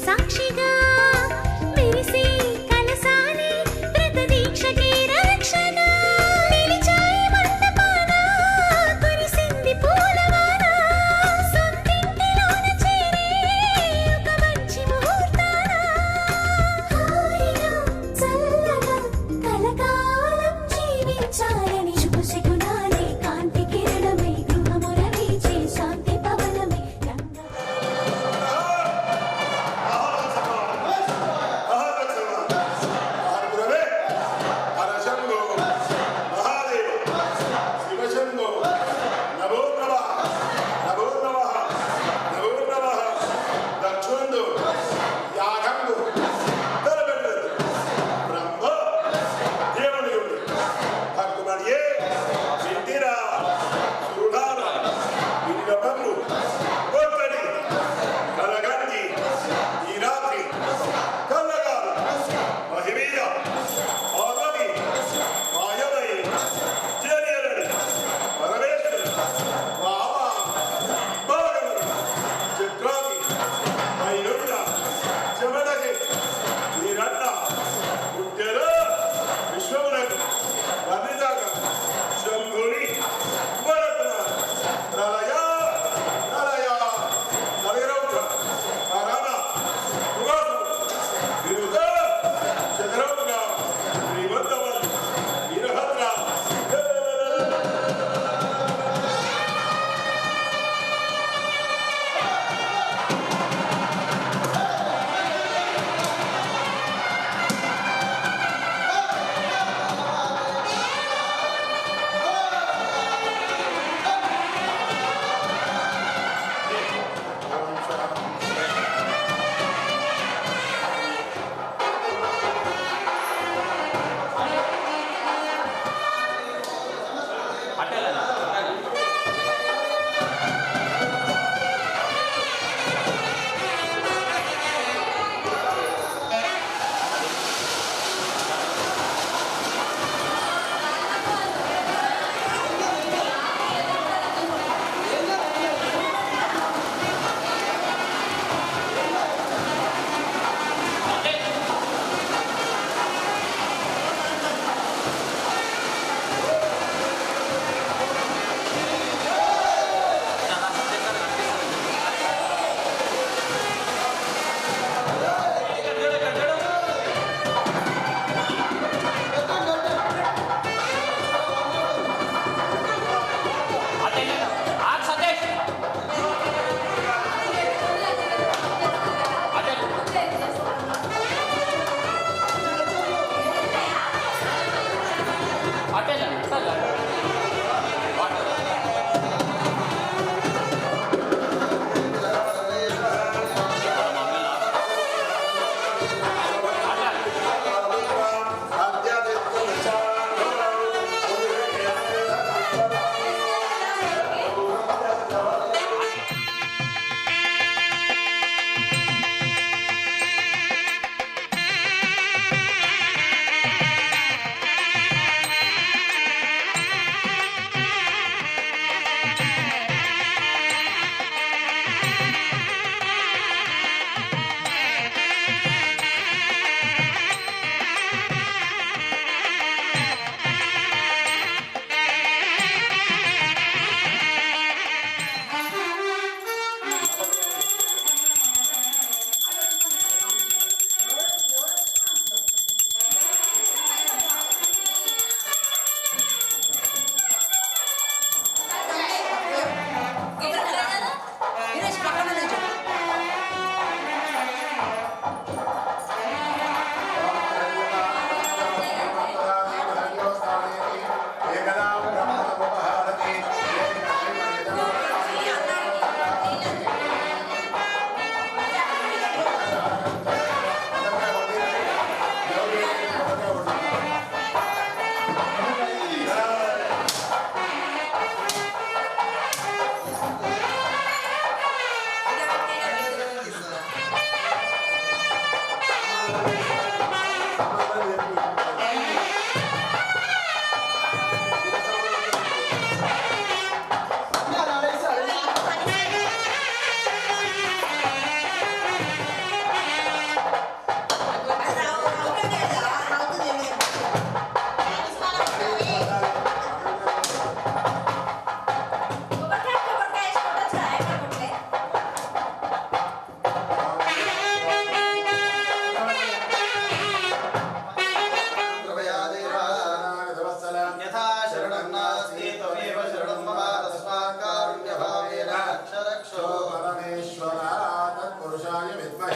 సాక్షిగా మెరిసే కలసాని వ్రత దీక్షకి రక్షణ నిలిచాయి మంటపాన కురిసింది పూలవాన సొంతింటిలోన చేరే ఒక మంచి ముహూర్తాన హాయిగా చల్లగా కలకాలం జీవించాలని శుభశకునాలే కాంతి కిరణమై గృహముల వీచే శాంతి పవనమై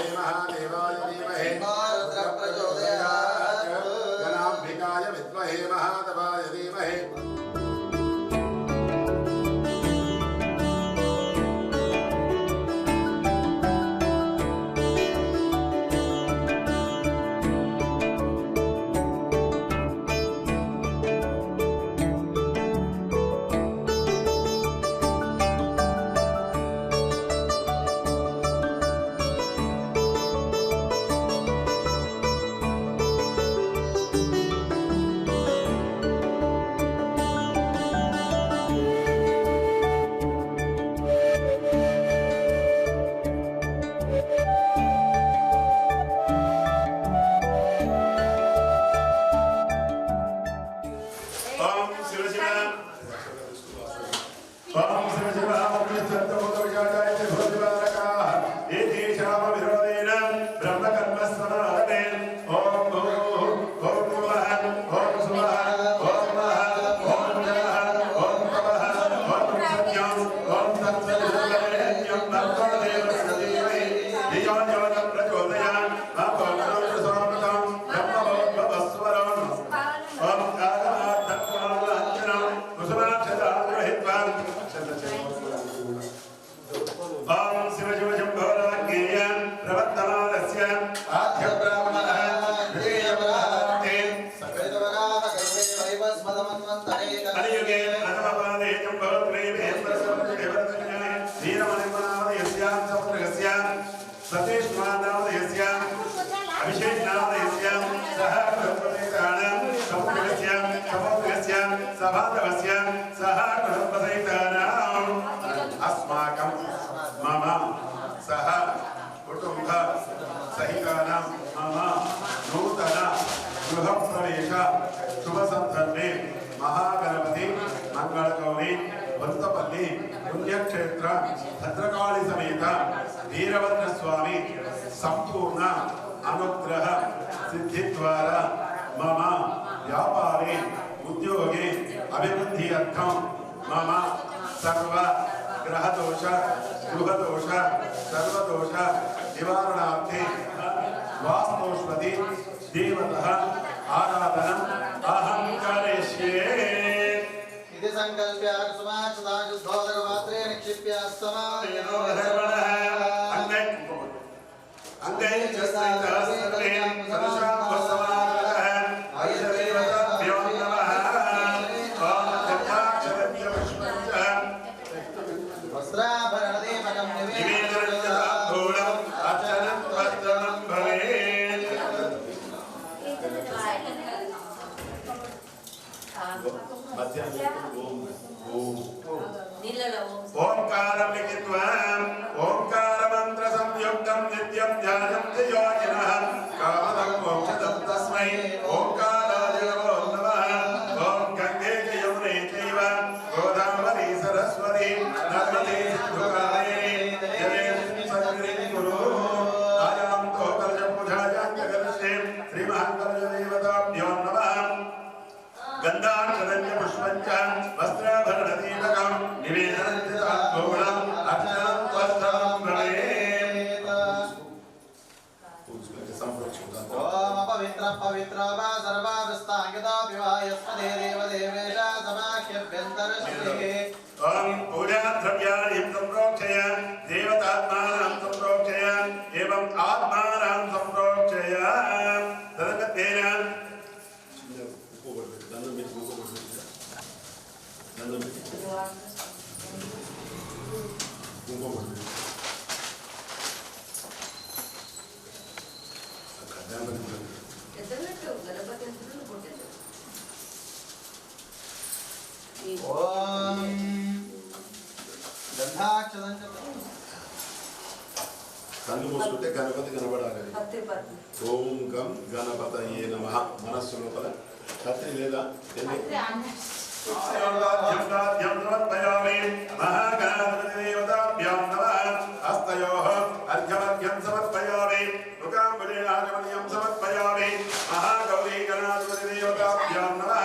विद्महे महादेवाय धीमहि रुद्र प्रचोदयात् गणाम्बिकाय विद्महे महादेवाय धीमहि शुभ संदर्भे महागणपति मंगलगौरी वंतपल्ली पुण्यक्षेत्र भद्रकाली समेत वीरभद्र स्वामी संपूर्ण अनुग्रह सिद्धि द्वारा मम व्यापारे उद्योगे अभिवृद्धि अर्थम मम सर्व ग्रह दोष गृह दोष सर्वदोष निवारणार्थे वास्तुष्पति देवतः आराधनम् अहं करिष्ये इति संकल्प्य कुसुमाक्षदा शुद्धोदकपात्रे निक्षिप्य समायनो अंगै च स्थितः सर्वे सदृशां वसमानः आयुर्देवताभ्यो नमः ॐ दत्ताक्षरस्य पुष्पञ्च वस्त्राभरणदीपकं निवेदनं अर्चनं वर्धनं भवेत् ओंकारं लिखित्वा ओंकार मंत्र संयुक्तं नित्यं ध्यानं च योगिनः कामदं मोक्षदं तस्मै ओंकाराय नमो नमः ओं गंगे च यमुने चैव गोदावरी सरस्वती नर्मदे सिन्धुकावेरी जलेऽस्मिन् सन्निधिं कुरु आयां तो कलशपूजायां जगर्षे श्रीमहाकलशदेवताभ्यो नमः गन्धाक्षरञ्च पुष्पञ्च वस्त्राभरणदीपकं निवेदनं च ताम्बूलं अर्चनं त्वष्टं भवेत् ॐ अपवित्रं पवित्रो वा सर्वावस्थाङ्गतो विवाहस्पदे देवदेवेश समाख्यभ्यन्तरश्रीः ॐ पूजाद्रव्याणि सम्प्रोक्षय देवतात्मानं सम्प्रोक्षय एवम् आत्मानं सम्प्रोक्षय तदगतेन కన్ను మూసుకుంటే గణపతి కనబడాలి. ఓం గం గణపతయే నమః. మనస్సు లోపల కత్తి లేదా महागणाधिपतिदेवताभ्यां नमः हस्तयोः अर्घ्यमर्घ्यं समर्पयामि मुखाम्बुजेन आचमनीयं समर्पयामि महागौरी गणाधिपतिदेवताभ्यां नमः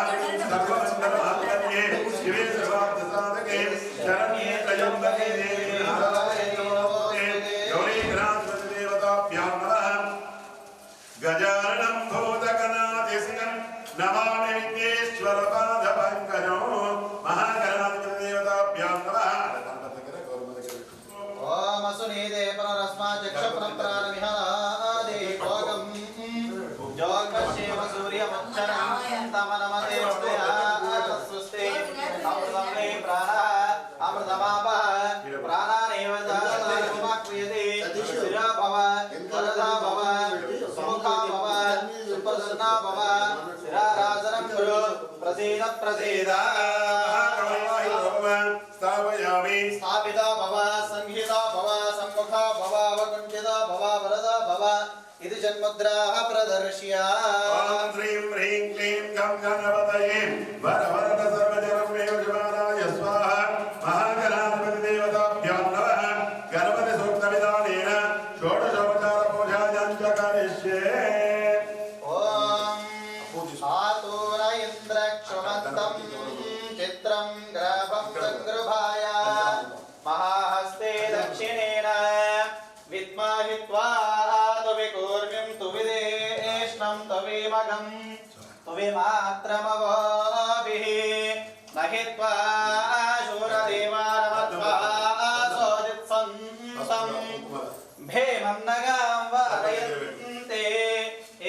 सर्वमङ्गलमाङ्गल्ये शिवे सर्वार्थसाधके शरण्ये त्र्यम्बके देवी नारायणे नमोस्तुते गौरी गणाधिपतिदेवताभ्यां गजाननं भूतगणाधिसेनं नमामि विघ्नेश्वरपादपङ्कजं महागणाधिपतिदेवताभ्यां नमः। ओम असुनीदे पुनरस्मात् चक्षुप्राणविहरादे भोगं जोगस्येव सूर्यमुच्चरं तमनमते स्वस्ति अमृतं मे प्राणः अमृतमापः प्राणानेव दानमाक्रियते शिरा भव वरदा भव सुमुखा भव सुप्रसन्ना भव शिराराजनं कुरु प्रसीद प्रसीद स्थापयामि स्थापिता भव संहिता भव सम्मुखा भव वकुञ्चिता भव वरदा भव इति जन्मुद्राः प्रदर्श्य ॐ श्रीं ह्रीं क्लीं गं गणपतये वरवरद सर्वजनमेवजमानाय स्वाहा महागणाधिपतिदेवताभ्यां नमः। गणपतिसूक्तविधानेन षोडशोपचारपूजायां च करिष्ये। ॐ आतूर इन्द्रक्षुमन्तं चित्रं ग्रापं सङ्गृभाय महाहस्ते दक्षिणेन विद्माहित्वा तुविकूर्मिं तुविदेष्णं तुविमगं तुविमात्रमवोभिः महित्वा शूरदेवानमत्वा सोदित्सन्तं भेमं नगां वारयन्ते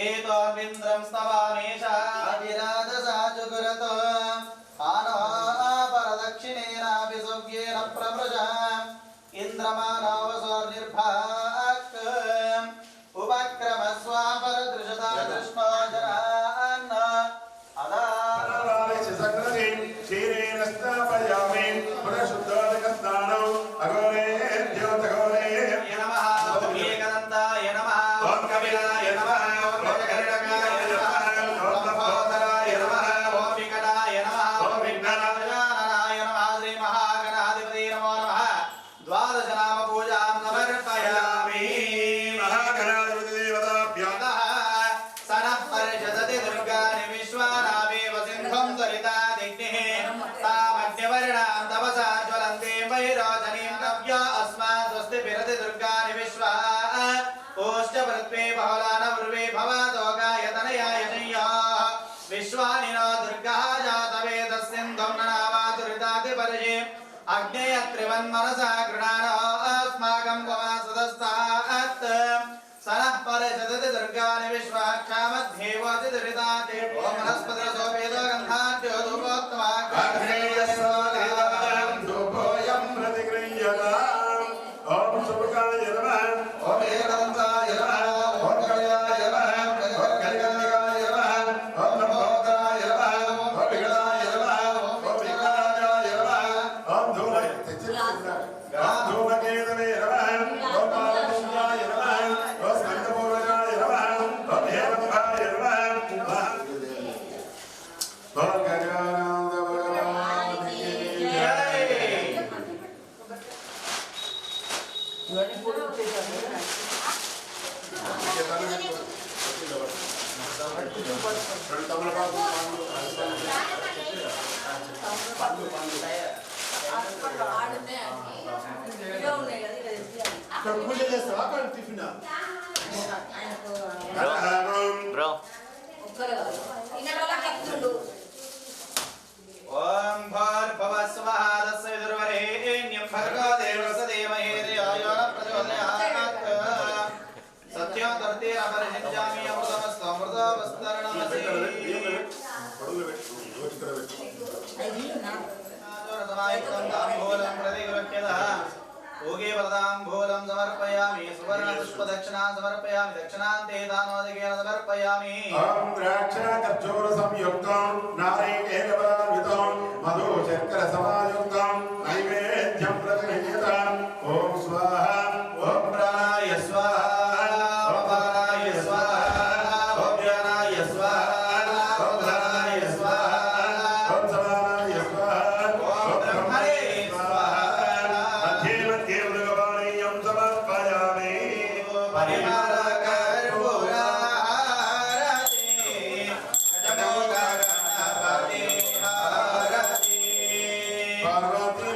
एतोर्विन्द्रं स्तवामेषा विराजसाजुगुरतो आनो परदक्षिणेनापि सव्येन प्रमृजा इन्द्रमानवसोर्निर्भाक् उपक्रमस्वापरदृशता दृष्टो जनान् अदानवालिच सकृतिं क्षीरेण स्थापयामि पुनः अघोरेभ्यो तघोरेभ्यो नमः ॐ एकदन्ताय नमः ॐ कपिलाय नमः ॐ गजकर्णकाय नमः ॐ लम्बोदराय नमः ॐ विकटाय नमः ॐ विघ्ननाशनाय नमः श्री महागणाधिपते नमो नमः। द्वादश नाम पूजां समर्पयामि महागणाधिपतिदेवताभ्यां सनः परिषदति दुर्गाणि विश्वानामेव सिंहं सरितादिग्निः तामग्निवर्णां तपसा ज्वलन्तीं वैरोचनीं नव्या अस्मात् स्वस्ति विरति दुर्गाणि विश्वा ओश्च पृथ्वी बहुलान उर्वे भवतो गायतनयाय शय्याः विश्वानि नो दुर्गः जातवेदस्सिन्धुं ननावातुरितादिपर्षे अग्नेयत्रिवन्मनसा गृणानो अस्माकं त्वमासदस्तात् सनः परिषदति दुर्गाणि विश्वाक्षामध्ये वाचिदुरिताते ॐ वनस्पतिरसोपेदो गन्धाढ्यो धूपोत्तमा धूपोऽयं प्रतिगृह्यताम्। ॐ शुभकाय नमः ॐ एकदन्ताय नमः ॐ कल्याय नमः ॐ कलिकन्निकाय नमः ॐ लम्बोदराय नमः ॐ विकटाय नमः ॐ विकटाय नमः ॐ धूमकेतवे नमः ॐ पालपुण्याय नमः ॐ स्कन्दपूर्वजाय नमः ॐ हेरम्भाय नमः ॐ गजानन्द भगवान् की जय। Bro. ओम भूर्भुवस्वः तस्य विदुर्वरेण्यं भर्गो देवस्य धीमहि धियो यो न प्रचोदयात् सत्यं तर्ते अपरिषिञ्चामि अमृतमस्तु अमृतमस्तरणमसि समायुक्तं ताम्बूलं प्रतिगृह्यतः भोगे वरदाम्बूलं समर्पयामि सुवर्णपुष्पदक्षिणां समर्पयामि दक्षिणान्ते दानोदकेन समर्पयामि ॐ द्राक्षाकर्जूरसंयुक्तं नारिकेलफलान्वितं मधु शर्करसमायुक्तं नैवेद्यं प्रतिगृह्यताम्। ॐ स्वाहा ॐ प्राणाय स्वाहा ॐ पानाय स्वाहा ॐ ज्ञानाय स्वाहा ॐ धनाय स्वाहा ॐ समानाय स्वाहा ॐ ब्रह्मणे स्वाहा मध्ये मध्ये मृगपाणीयं समर्पयामि। पार्वती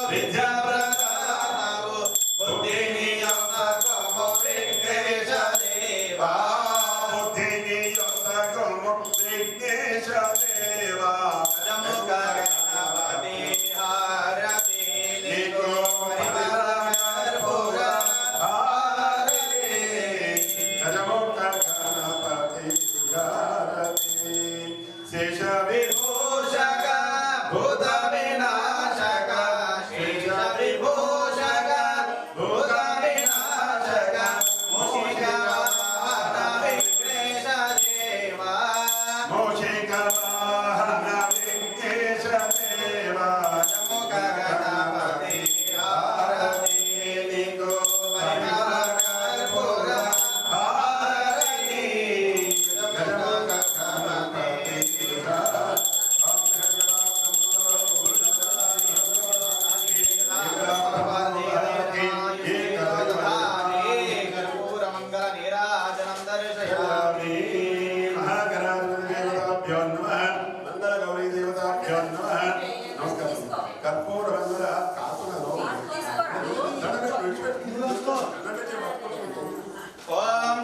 విద్యాప్రదాతావు బుద్ధినియంతకము విఘ్నేశ దేవా బుద్ధినియంతకము విఘ్నేశ దేవా గజముఖ గణపతి హారతి నీకు పరిమళకర్పూర హారతి గజముఖ గణపతి హారతి శేష విభూషక భూత వినాశక శేష విభూషక భూత వినాశక మూషిక వాహన విఘ్నేశ దేవా మూషిక వాహన విఘ్నేశ దేవా గజముఖ గణపతి హారతి నీకు పరిమళకర్పూర హారతి గజముఖ గణపతి కర్పూరమంగళ నీరాజనం దర్శయామి महागणाधिपतिदेवताभ्यो नमः मंगलगौरीदेवताभ्यो नमः नमस्कार कर्पूर मंगल ఓం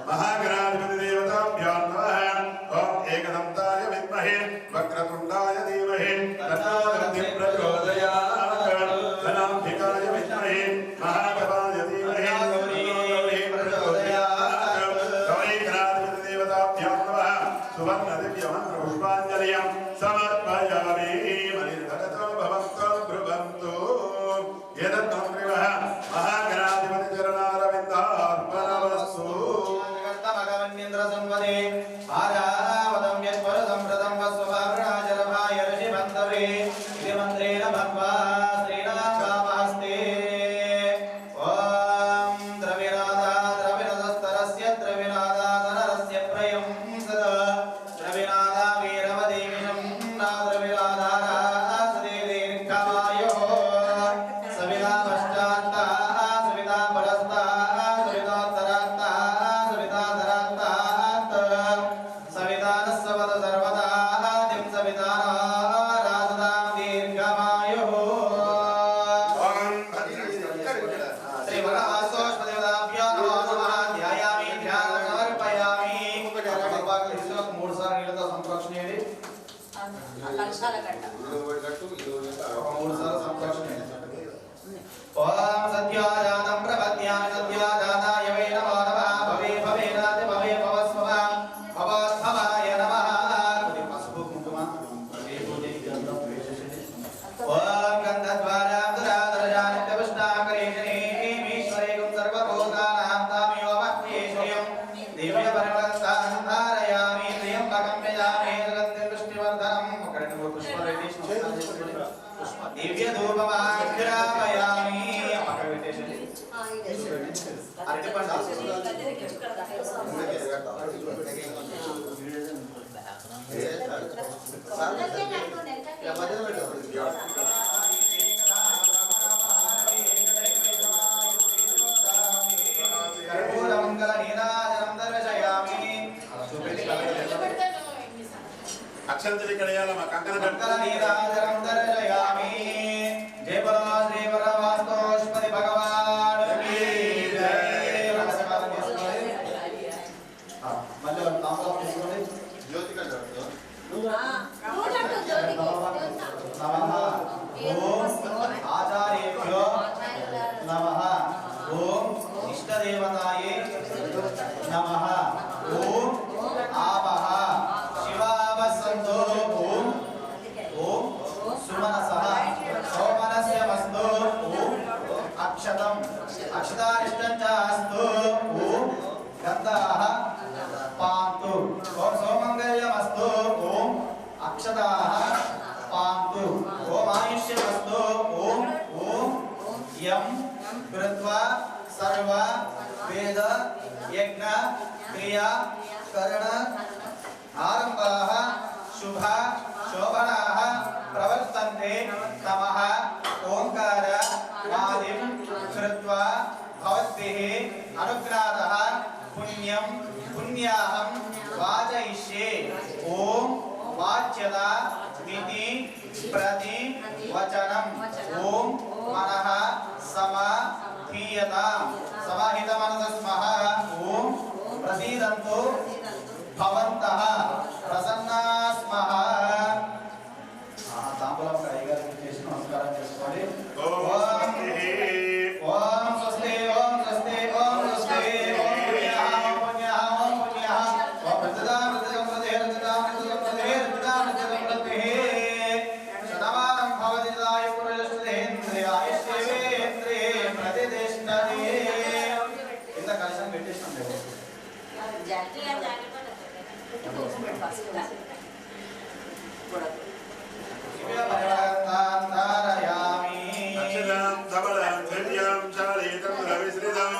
महागणाधिपतिदेवताभ्यो नमः ओम एकदन्ताय विद्महे वक्रतुण्डाय धीमहि तन्नो दन्ति प्रचोदयात् धनाम्बिकाय विद्महे महागणाय धीमहि गौरी प्रचोदयात् गौरीगणाधिपतिदेवताभ्यो नमः सुवर्णदिव्यमन्त्रपुष्पाञ्जलिं समर्पयामि मणिर्घटतो भवन्तो ब्रुवन्तु एतत्तन्त्रिवः महागणाधिपतिचरणारविन्दार्पणमस्तु भगवन्येन्द्र संवदे आरावदं यस्वर संप्रदं वस्वभावराजरभाय ऋषिबन्धवे इति मन्त्रेण भक्त्वा श्रीनाथामस्ते ॐ द्रविनादा द्रविनदस्तरस्य द्रविनादाधनरस्य प्रयं सदा द्रविनादा वीरवदेविनं ना द्रविनादारा सदेदीर्घमायोः सविता पश्चात्ता सविता परस्ता सवितोत्तरात्ता सविताधरात्तात् सवितानः सवद सर्वदा तिं सविताना रासदां दीर्घमायुः श्रीवरवासोष्पदेवताभ्यो नमो नमः ध्यायामि ध्यानं समर्पयामि మూడు సార్లు నీళ్ళతో సంప్రోక్షణ చేయండి మూడు సార్లు సంప్రోక్షణ చేయండి ఓం సత్యాజాతం ప్రపద్యామి సత్యాజాతాయ వై నమో నమః భవే భవేనాతి భవే భవస్వ భవద్భవాయ నమః కొద్ది పసుపు కుంకుమ ఏ పూజకి గంధం వేసేయండి ఓం గంధద్వారా దురాదరజానిత్యపుష్టాకరేషణే ఈశ్వరేకం సర్వభూతానాం తామేవ మహ్యేశ్వయం దివ్య పరిమళస్థానం ధారయామి త్ర్యంబకం యజామే సుగంధిం పుష్టివర్ధనం ఒకటి మూడు పుష్పాలు వేసి నమస్కారం చేసుకోండి దివ్య ధూపమాగ్రాపయామి పక్కన పెట్టేసేయండి అరటిపండు కర్పూరమంగళ నీరాజనం దర్శయామి అక్షంతలి కడయాలమ్మ కంకణ మంగళ నీరాజనం దర్శయామి జయ బలో శ్రీ వరవాస్తోష్పతి భగవాన్ కీ జయ నమస్కారం చేసుకోండి మళ్ళీ తాంబూలం తీసుకోండి నమః ఓం ఆచార్యేభ్యో నమః ఓం ఇష్టదేవతాయే నమః ఓం ఆవః శివావసంతో ఓం ఓం సుమనసః సోమనస్య వస్తు ఓం అక్షతం అక్షతారిష్టం చ అస్తు ఓం గంధాః పాంతు ఓం సోమంగళ్యమస్తు ఓం అక్షతాః పాంతు ఓం ఆయుష్యమస్తు ఓం ఓం యం కృత్వా సర్వ వేద యజ్ఞ క్రియా కరణ ఆరంభాః శుభ శోభనాః ప్రవర్తంతే తమః ఓంకార ఆదిం కృత్వా భవద్భిః अनुग्रातः पुण्यं पुण्याहं वाचयिष्ये ओम वाच्यता मिति प्रति वचनम ओम मनः समाधीयतां समाहितमनसस्मः ओम प्रसीदन्तु भवन्तः प्रसन्नाः स्मः तांबूలం కైగారికి చేసి నమస్కారం చేసుకోండి ఓం స్వస్తి ఓం స్వస్తి ఓం స్వస్తి ఓం పుణ్యాహ పుణ్యాహ ఓం పుణ్యాహ ఓం ప్రతిదాం ప్రతిదాం ప్రతిదాం ప్రతిదాం శతమానం భవతి దాయ పురుషేంద్రియాయుష్యేంద్రియే ప్రతిష్ఠతే ఇంత కలశం పెట్టేసాం మేము అక్షరాం ధవళం ధన్యం చాలితం రవిశ్రితం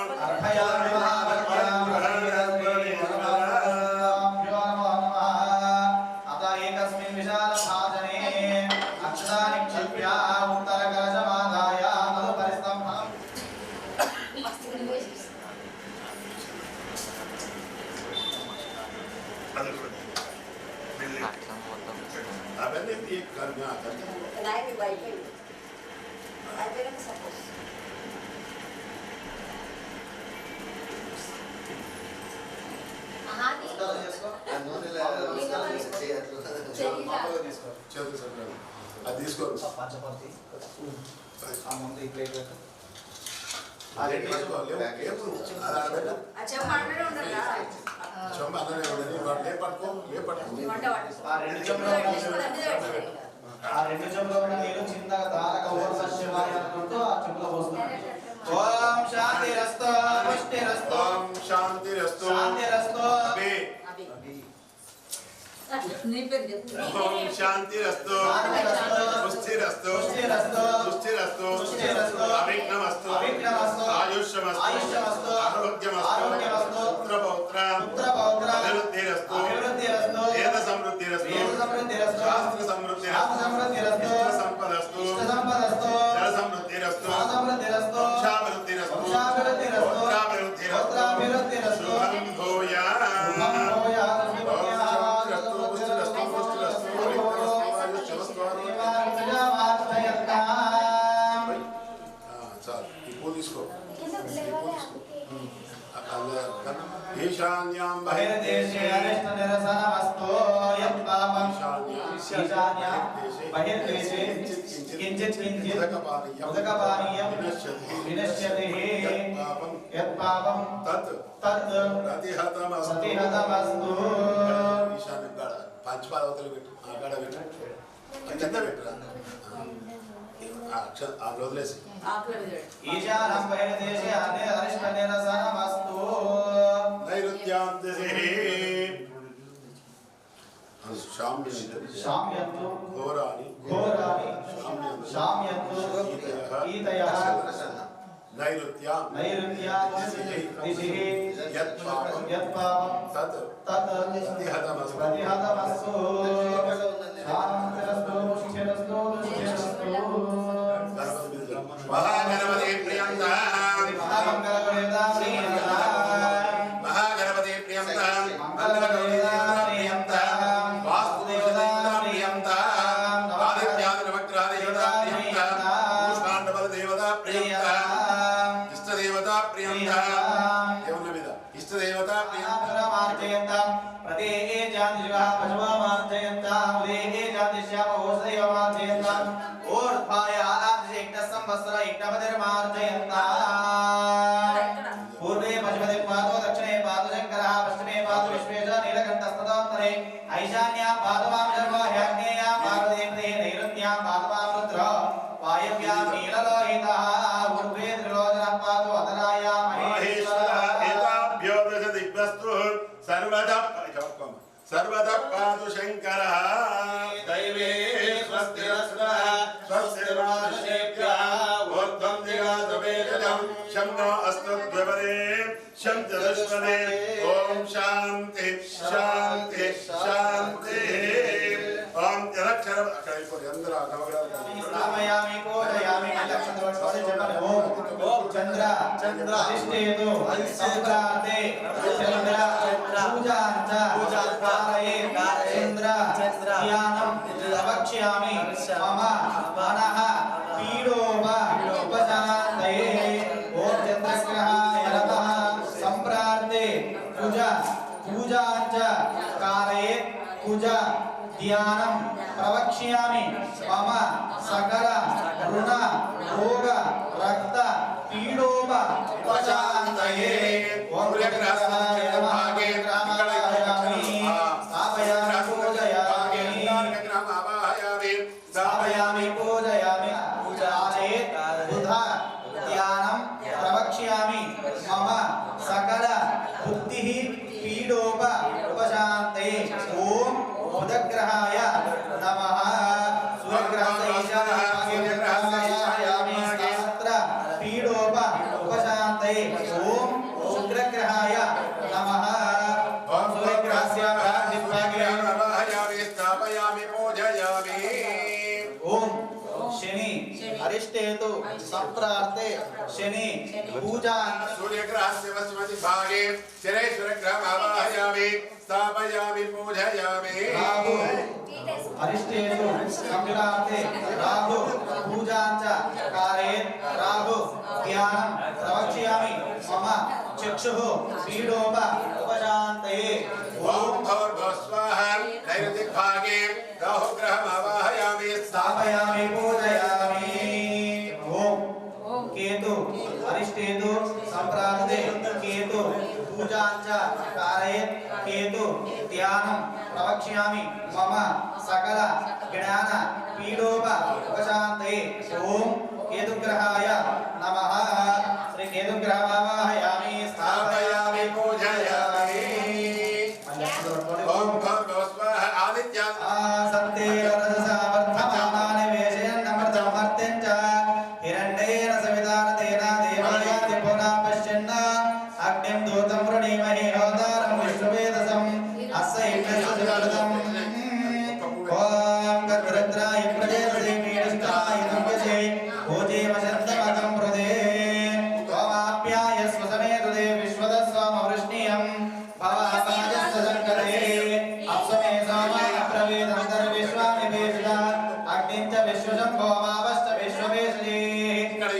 అవన్నీ అది తీసుకోరు ఆ రెండు చెంబులో ఉన్న నీళ్ళు చిన్నగా తారక ఓం శివాయ అనుకుంటూ ఆ చెంబులో పోస్తున్నారు ఓం శాంతిరస్తు పుష్టిరస్తు ఓం శాంతిరస్తు శాంతిరస్తు ఓం శాంతిరస్తు పుష్టిరస్తు పుష్టిరస్తు అవిఘ్నమస్తు ఆయుష్యమస్తు ఆరోగ్యమస్తు పుత్రపౌత్ర అభివృద్ధిరస్తు వేద సమృద్ధిరస్తు శాస్త్ర సమృద్ధిరస్తు సంపదస్తు జల సమృద్ధిరస్తు వంశాభివృద్ధిరస్తు గోత్రాభివృద్ధిరస్తు శుభం భూయాత్ తీసుకో ఈశాన్యాం బహిర్దేశే అరిష్ట నిరసనమస్తు యత్పాపం ఈశాన్యా బహిర్దేశే కించిత్ కించిత్ ఉదకపానీయం వినశ్యతి యత్పాపం తత్ ప్రతిహతమస్తు ఈశాన్యం కాడ పంచపాదవతలు పెట్టు ఆ కాడ పెట్టు కింద పెట్టురా ఆ వదిలేసి ఈశానం బహిర్దేశే అరిష్ట నిరసనమస్తు నైరుత్యాం దిశే శామ్యంతు ఘోరాని శామ్యంతు ఈతయః నైరుత్యాం దిశే యత్పాపం తత్ ప్రతిహతమస్తు శాంతిరస్తు పుష్టిరస్తు దుష్టిరస్తు మహాగణపతి ప్రియంతాం మహాగణపతి ప్రియంతాం ఇష్టదేవత ప్రియంతాం ప్రతి జాతిషుగా పశుమార్జయంతాం ఉదయే జాతిష్యామ ఓషధైవమార్జయంతాం ఊర్ధ్వాయ ఆదిశేక్త సంవత్సర ఇక్నపతిర్మార్జయంతాం పూర్వే పశుపతి పాదో దక్షిణే పాదో శంకరః పశ్చిమే పాదో విశ్వేశ్వర నీలకంఠస్తదోత్తరే ఐశాన్యాం పాదవాం శర్వాహ్యాగ్నేయాం పార్వతీప్తే నైరుత్యాం పాదవాం రుద్ర వాయవ్యాం నీలలోహితః ఊర్ధ్వే త్రిలోచనః పాదో అదనాయాం మహేశ్వరః ఏతాభ్యో దశ దిగ్వస్తు సర్వదా పాదు శంకరః దైవే స్వస్తిరస్వః స్వస్తిర్మానుషేభ్యః ఊర్ధ్వం దిగాతవేదం శం నో అస్తు ద్విపదే శం చతుష్పదే ఓం శాంతి శాంతి శాంతి ఓం జలక్షర అక్కడ అయిపోయి అందరూ ఆ నవగ్రహాలు స్థాపయామి పూజయామి లక్ష్మణోత్సవే చెప్పండి ఓం చంద్ర అధిష్ఠేతు సంప్రాతే చంద్ర పూజాంచ కారయే చంద్ర ధ్యానం ప్రవక్ష్యామి మమ మనః పీడోవ ఉపశాంతయే ఓం చంద్రగ్రహాయ నమః సంప్రాతే పూజాంచ కారయే పూజ ధ్యానం ప్రవక్ష్యామి మమ సకల రుణ రోగ రక్త పీడోప ఉపశాంతయే ఓం గ్రహాయ నమః స్థాపయామి పూజయామి స్థాపయామి పూజయామి పూజాయే బుధ ధ్యానం ప్రవక్ష్యామి మమ సకల బుద్ధి పీడోప ఉపశాంతయే ఓం బుధగ్రహాయ నమః సూర్యగ్రహస్య ఈశాన్యగ్రహాయామి సహస్ర పీడోప ఉపశాంతయే ఓం శుక్రగ్రహాయ నమః ఓం సూర్యగ్రహస్య స్థాపయామి పూజయామి ఓం శని అరిష్టేతు సంప్రార్తే శని పూజా सूर्यग्रहस्य पश्चिमदि भागे शनैश्वरग्रहम् आवाहयामि स्थापयामि पूजयामि రాహు అరిష్టేతు సంప్రార్తే రాహు పూజాంచ కారయేత్ రాహు ధ్యానం ప్రవక్ష్యామి మమ చక్షుః పీడోప ఉపశాంతయే ॐ भूर्भुवस्वाहा नैऋतिग्भागे राहुग्रहम् आवाहयामि స్థాపయామి పూజయామి ఓం కేతు అరిష్టేతు సంప్రాప్తే కేతు పూజాంచ కారయేత్ కేతు ధ్యానం ప్రవక్ష్యామి మమ సకల జ్ఞాన పీడోప ఉపశాంతయే ఓం కేతుగ్రహాయ నమః శ్రీ కేతుగ్రహమావాహయామి స్థాపయామి పూజయామి ॐ भूर्भुवस्वाहा आदित्य సంతే రజసా వర్ధమానాని వేషయన్నమృతమర్త్యం చ హిరణ్యేన సవితాన తేన దేవాయాతి పునః పశ్యన్న అగ్నిం దూతం వృణీమహే హోతారం విశ్వవేదసం అస్య ఇంద్రస్య జగదం ఓం గరుద్రాయ ప్రజేతసే పీడస్థాయ నమస్తే భోజేమశంతమకం హృదే ఓమాప్యాయ స్వసమేతుదే విశ్వదస్వామ వృష్ణియం భవాపాయస్య సంకరే అప్సమే సోమాయ ప్రవేదంతర విశ్వాని వేషద అగ్నిం చ విశ్వశంభో మావశ్చ విశ్వవేషజే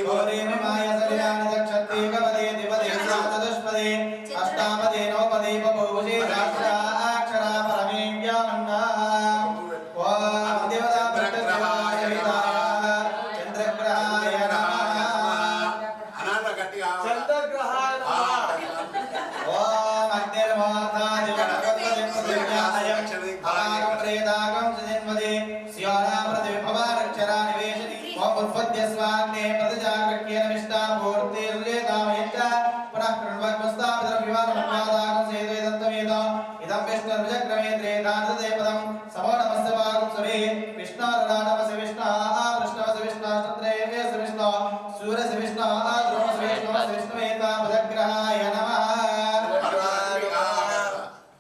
గౌరీమి మాయ సలిలాని దక్షత్తే గవదే దివదే సాతదుష్పదే అష్టాపదే నోపదే బభూషే సహస్రాక్షరా పరమేం వ్యామన్నా ఓం దేవతా ప్రకృతివాయ విదాయ చంద్రగ్రహాయ నమః అనాథ గట్టిగా చంద్రగ్రహాయ నమః ఓం అగ్నిర్మోర్ధాయ జగత్పతిపతిజ్ఞాయ అనాగం ప్రేతాగం సుజిన్వదే స్యానాం ప్రతివిభవారక్షరా నివేశని ఓం ఉత్పత్య స్వాగ్నే ప్రతిజాగ్రహ్యేన విష్టామూర్తే సుజేతామయంచ పునః కృణ్వగ్మస్తాపితరం వివాదమన్వాదాగం సేదవేదంతమేద ఇదం విష్ణుర్విజగ్రమే త్రేతాంతదే పదం సమో నమస్తే వాగం సరే విష్ణోరదానమసి విష్ణా కృష్ణమసి విష్ణా చంద్రేయసి విష్ణా సూర్యసి విష్ణా ద్రోమసి విష్ణుమసి విష్ణువేతా బుధగ్రహాయ నమః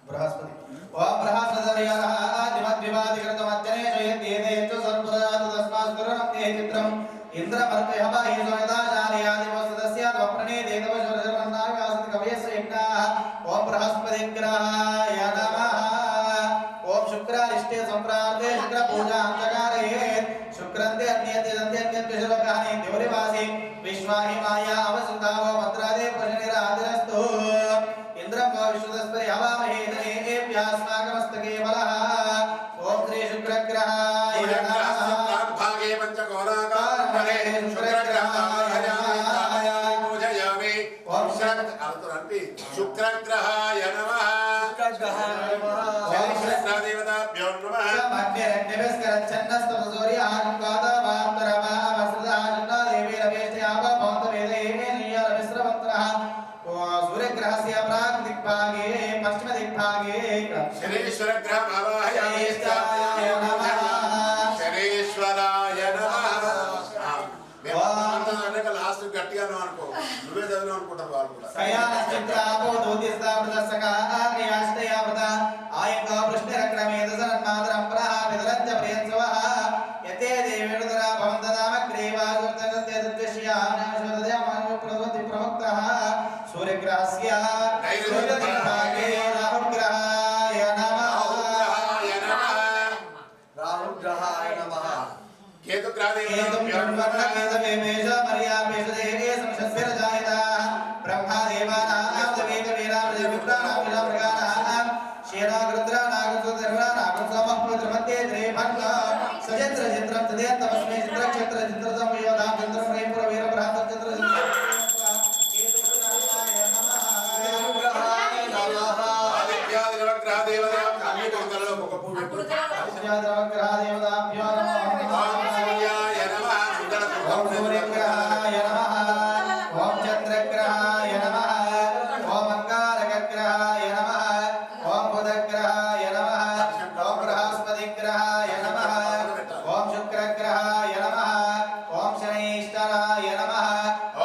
బృహస్పతి ఓం బృహస్పతిర్యః ఆదిమద్వివాదికృతమజ్జనే జయత్యేదేచ సర్వదాత తస్మాత్కరుణం తే చిత్రం ఇంద్రమర్పయః బాహ్యసోదాశాలయాదివస్తస్య త్వప్రణేదేతవ శురశర్మన్నావివాసతి కవయస్య యజ్ఞాః ఓం బృహస్పతిగ్రహాయ నమః ఓం శుక్రారిష్టే సంప్రాప్తే శుక్రపూజాంతకారయేత్ శుక్రంతే అన్యత్యదంత్యత్యశ్లోకాని ద్యౌరివాసి విశ్వాహి మాయా అవసుతావో మంత్రాదే పురుషనిరాదిరస్తు ఇంద్రం వా విశ్వదస్పరి హవామహే దనేభ్యాస్మాకమస్తకే బలః ఓం శ్రీ శుక్రగ్రహాయ నమః భాగే పంచకోణాకారే శుక్రగ్రహాయ పూజయామి ఓం శుక్రగ్రహాయ నమః దేవతాభ్యో నమః సూర్యగ్రహస్య ప్రాక్ దిగ్భాగే పశ్చిమ దిగ్భాగే శనీశ్వరగ్రహం ఆవాహయామి శనీశ్వరాయ నమః లాస్ట్ గట్టిగాను అనుకో నువ్వే చదివిన అనుకుంటారు వాళ్ళు కూడా కయానశ్చిత్రాపో దూతిస్తావృతస్సకాగ్ర్యాష్టయావృత ఆయంగా వృష్ణిరక్రమే దశరన్మాతరం ప్రహ విదరంచ ప్రియంసవః तस्य नैऋत्यभागे राहुग्रहाय नमः राहुग्रहाय नमः केतुग्रहाय केतुं ब्रह्मण्डकेतवेश मर्यापेशदेहे संशस्विरजायता ब्रह्मादेवानां देवीकवीरामृतविप्राणां विलामृगाणां शेनागृद्रानागृद्रवरानागृद्रमःपुत्रमध्ये त्रिभण्ड सचित्र चित्रं तदेतमस्मै चित्रक्षेत्र चित्रसंयोगां चन्द्रप्रेमपुरवीरभ्रान्तं चित्रचित्रं केतुग्रहाय नमः आदित्यादिनवग्रहदेवतां काम्यकर्तलो कोकपूर्वं आदित्यादिनवग्रहदेवताभ्यो नमः सूर्याय नमः ओम सूर्यग्रहाय नमः ओम चंद्रग्रहाय नमः ओम अंगारकग्रहाय नमः ओम बुधग्रहाय नमः ओम बृहस्पतिग्रहाय नमः ओम शुक्रग्रहाय नमः ओम शनैश्चराय नमः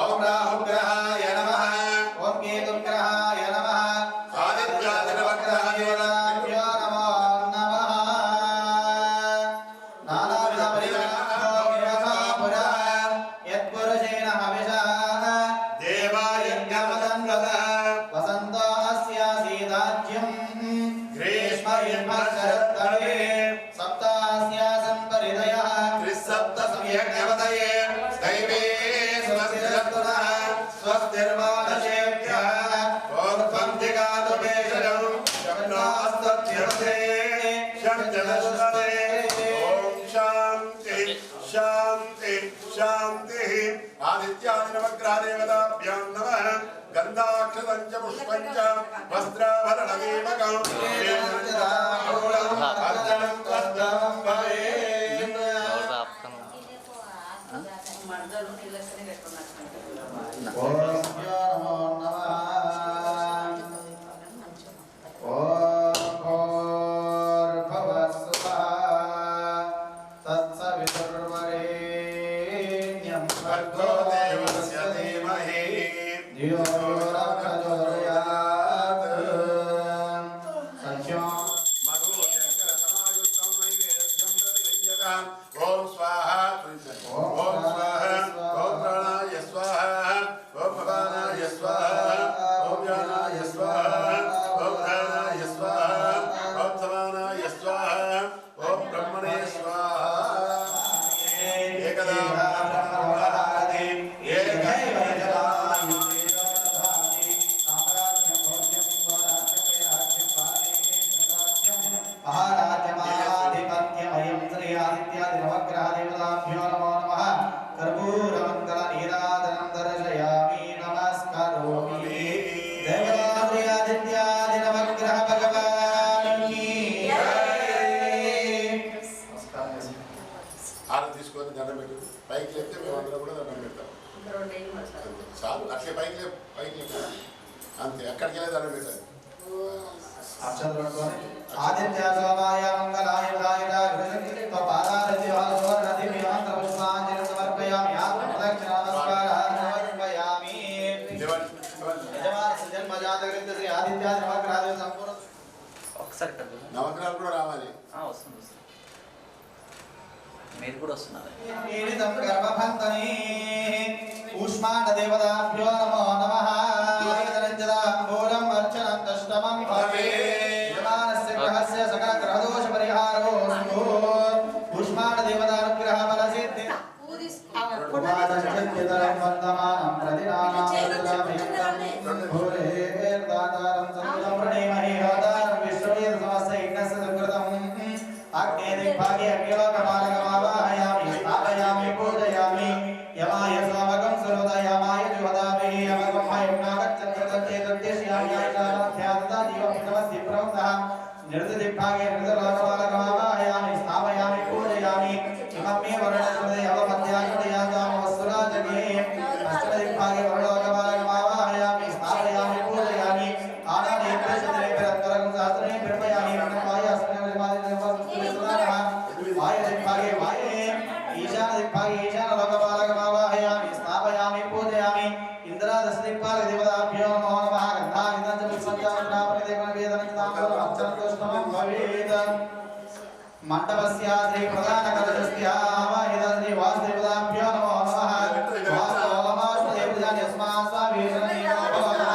ओम राहुग्रहाय नमः ओम केतुग्रहाय नमः आदित्यादिनवग्रहदेवताभ्यो नमो नमः यत्पुरुषेण हविषः देवायज्ञमदन्वतः वसन्तो अस्यासीदाज्यं ग्रीष्मशरत्तवे सप्तास्यासन् परिदयः त्रिसप्तसम्यग्नवतये दैवे स्वस्तिरस्तुनः स्वस्तिर्मानशेभ्यः ऊर्ध्वं जिगातुपेशरं शब्दास्तद्यवते शब्ददश्वते ॐ शान्ति शान्ति शान्तिः आदित्यादिनवग्रहदेवताभ्यां नमः गन्धाक्षतं च पुष्पं च वस्त्राभरणदीपकं अर्चनं त्वं भवेत् ओम नमो नमः ओम भूर्भुवस्सुवः तत्सवितुर्वरेण्यं भर्गो देवस्य धीमहि धियो यो न प्रचोदयात् सख्यो मधुचक्रसमायुक्तं नैवेद्यं प्रतिगृह्यताम् ॐ स्वाहा ॐ स्वाहा ॐ प्राणाय स्वाहा ॐ भवानाय स्वाहा ॐ ज्ञानाय स्वाहा ॐ ध्यानाय स्वाहा ॐ समानाय स्वाहा ॐ ब्रह्मणे स्वाहा एकदा ब्रह्मवादे एकैव महाराजमाधिपत्यमयं श्री आदित्यादिनवग्रहदेवताभ्यो नमो नमः कर्पूरमङ्गलनीराजनं दर्शयामि नमस्करोमि देवता श्री आदित्यादिनवग्रह भगवान् की ఆరు తీసుకొని దండం పెట్టు పైకి లేపితే మేము అందరం కూడా దండం పెడతాం చాలు అట్లే పైకి లేపు అంతే అక్కడికి వెళ్ళి దండం పెట్టాలి आदित्य सोमाय मंगलाय बुधाय पादारत्याः सुवर्णदिव्यान्त पुष्पाञ्जलिं समर्पयामि आत्मप्रदक्षिणा नमस्कारः समर्पयामि यजमान जन्मजातकृत श्री आदित्यादिनवग्रहादेव संपूर्ण ఒకసారి నవగ్రహాలు కూడా రావాలి వస్తుంది మీరు కూడా వస్తున్నారు ीडितं गर्भभन्तने ऊष्माण्डदेवताभ्यो नमो नमः आयुधरञ्जदाम्बूलम् अर्चनं दष्टमं भवेत् यजमानस्य ग्रहस्य सकलग्रहदोषपरिहारो अस्तु ऊष्माण्डदेवतानुग्रहफलसिद्धि उपासश्चित्तितरं वर्धमानं प्रतिनानां रुद्राभियन्तं भूरेर्दातारं सन्ततं प्रणेमहे होतारं विश्ववेदसमस्त यज्ञस्य सुकृतम् अग्नेदिग्भागे अग्निलोकपालकमावाहयामि स्थापयामि पूजयामि यमाय स्वामकं सर्वदयामाय जुहदामि यमकं हयज्ञागच्छत्रतच्चेतद्देश्यामि आयतामध्यादता जीवमिदमस्ति प्रवक्तः निर्दिग्भागे निर्दलोकपालकमावाहयामि स्थापयामि पूजयामि इमं मे वर्णस्मृतयवमध्याकृतयाजामवस्सुराजगे अष्टदिग्भागे वर्णलोकपालकमावाहयामि स्थापयामि पूजयामि आनन्देभ्यश्चन्द्रेभ्यरत्तरं सहस्रने प्रणमयामि प्रणमाय वायुदिग्भागे वाये ईशानदिग्भागे ईशानलोकपालकमावाहयामि स्थापयामि पूजयामि इन्द्रादशदिक्पालकदेवताभ्यो नमो नमः गन्धानिदं च पुष्पञ्चामृतापरिदेवनवेदनं च ताम्बूलम् अर्चनं तुष्टमं भवेत् मण्डपस्य श्रीप्रधानकलशस्य आवाहिता श्रीवासुदेवताभ्यो नमो नमः वासोमाष्टदेवतान् यस्मात् स्वामीशरणीयो भवतः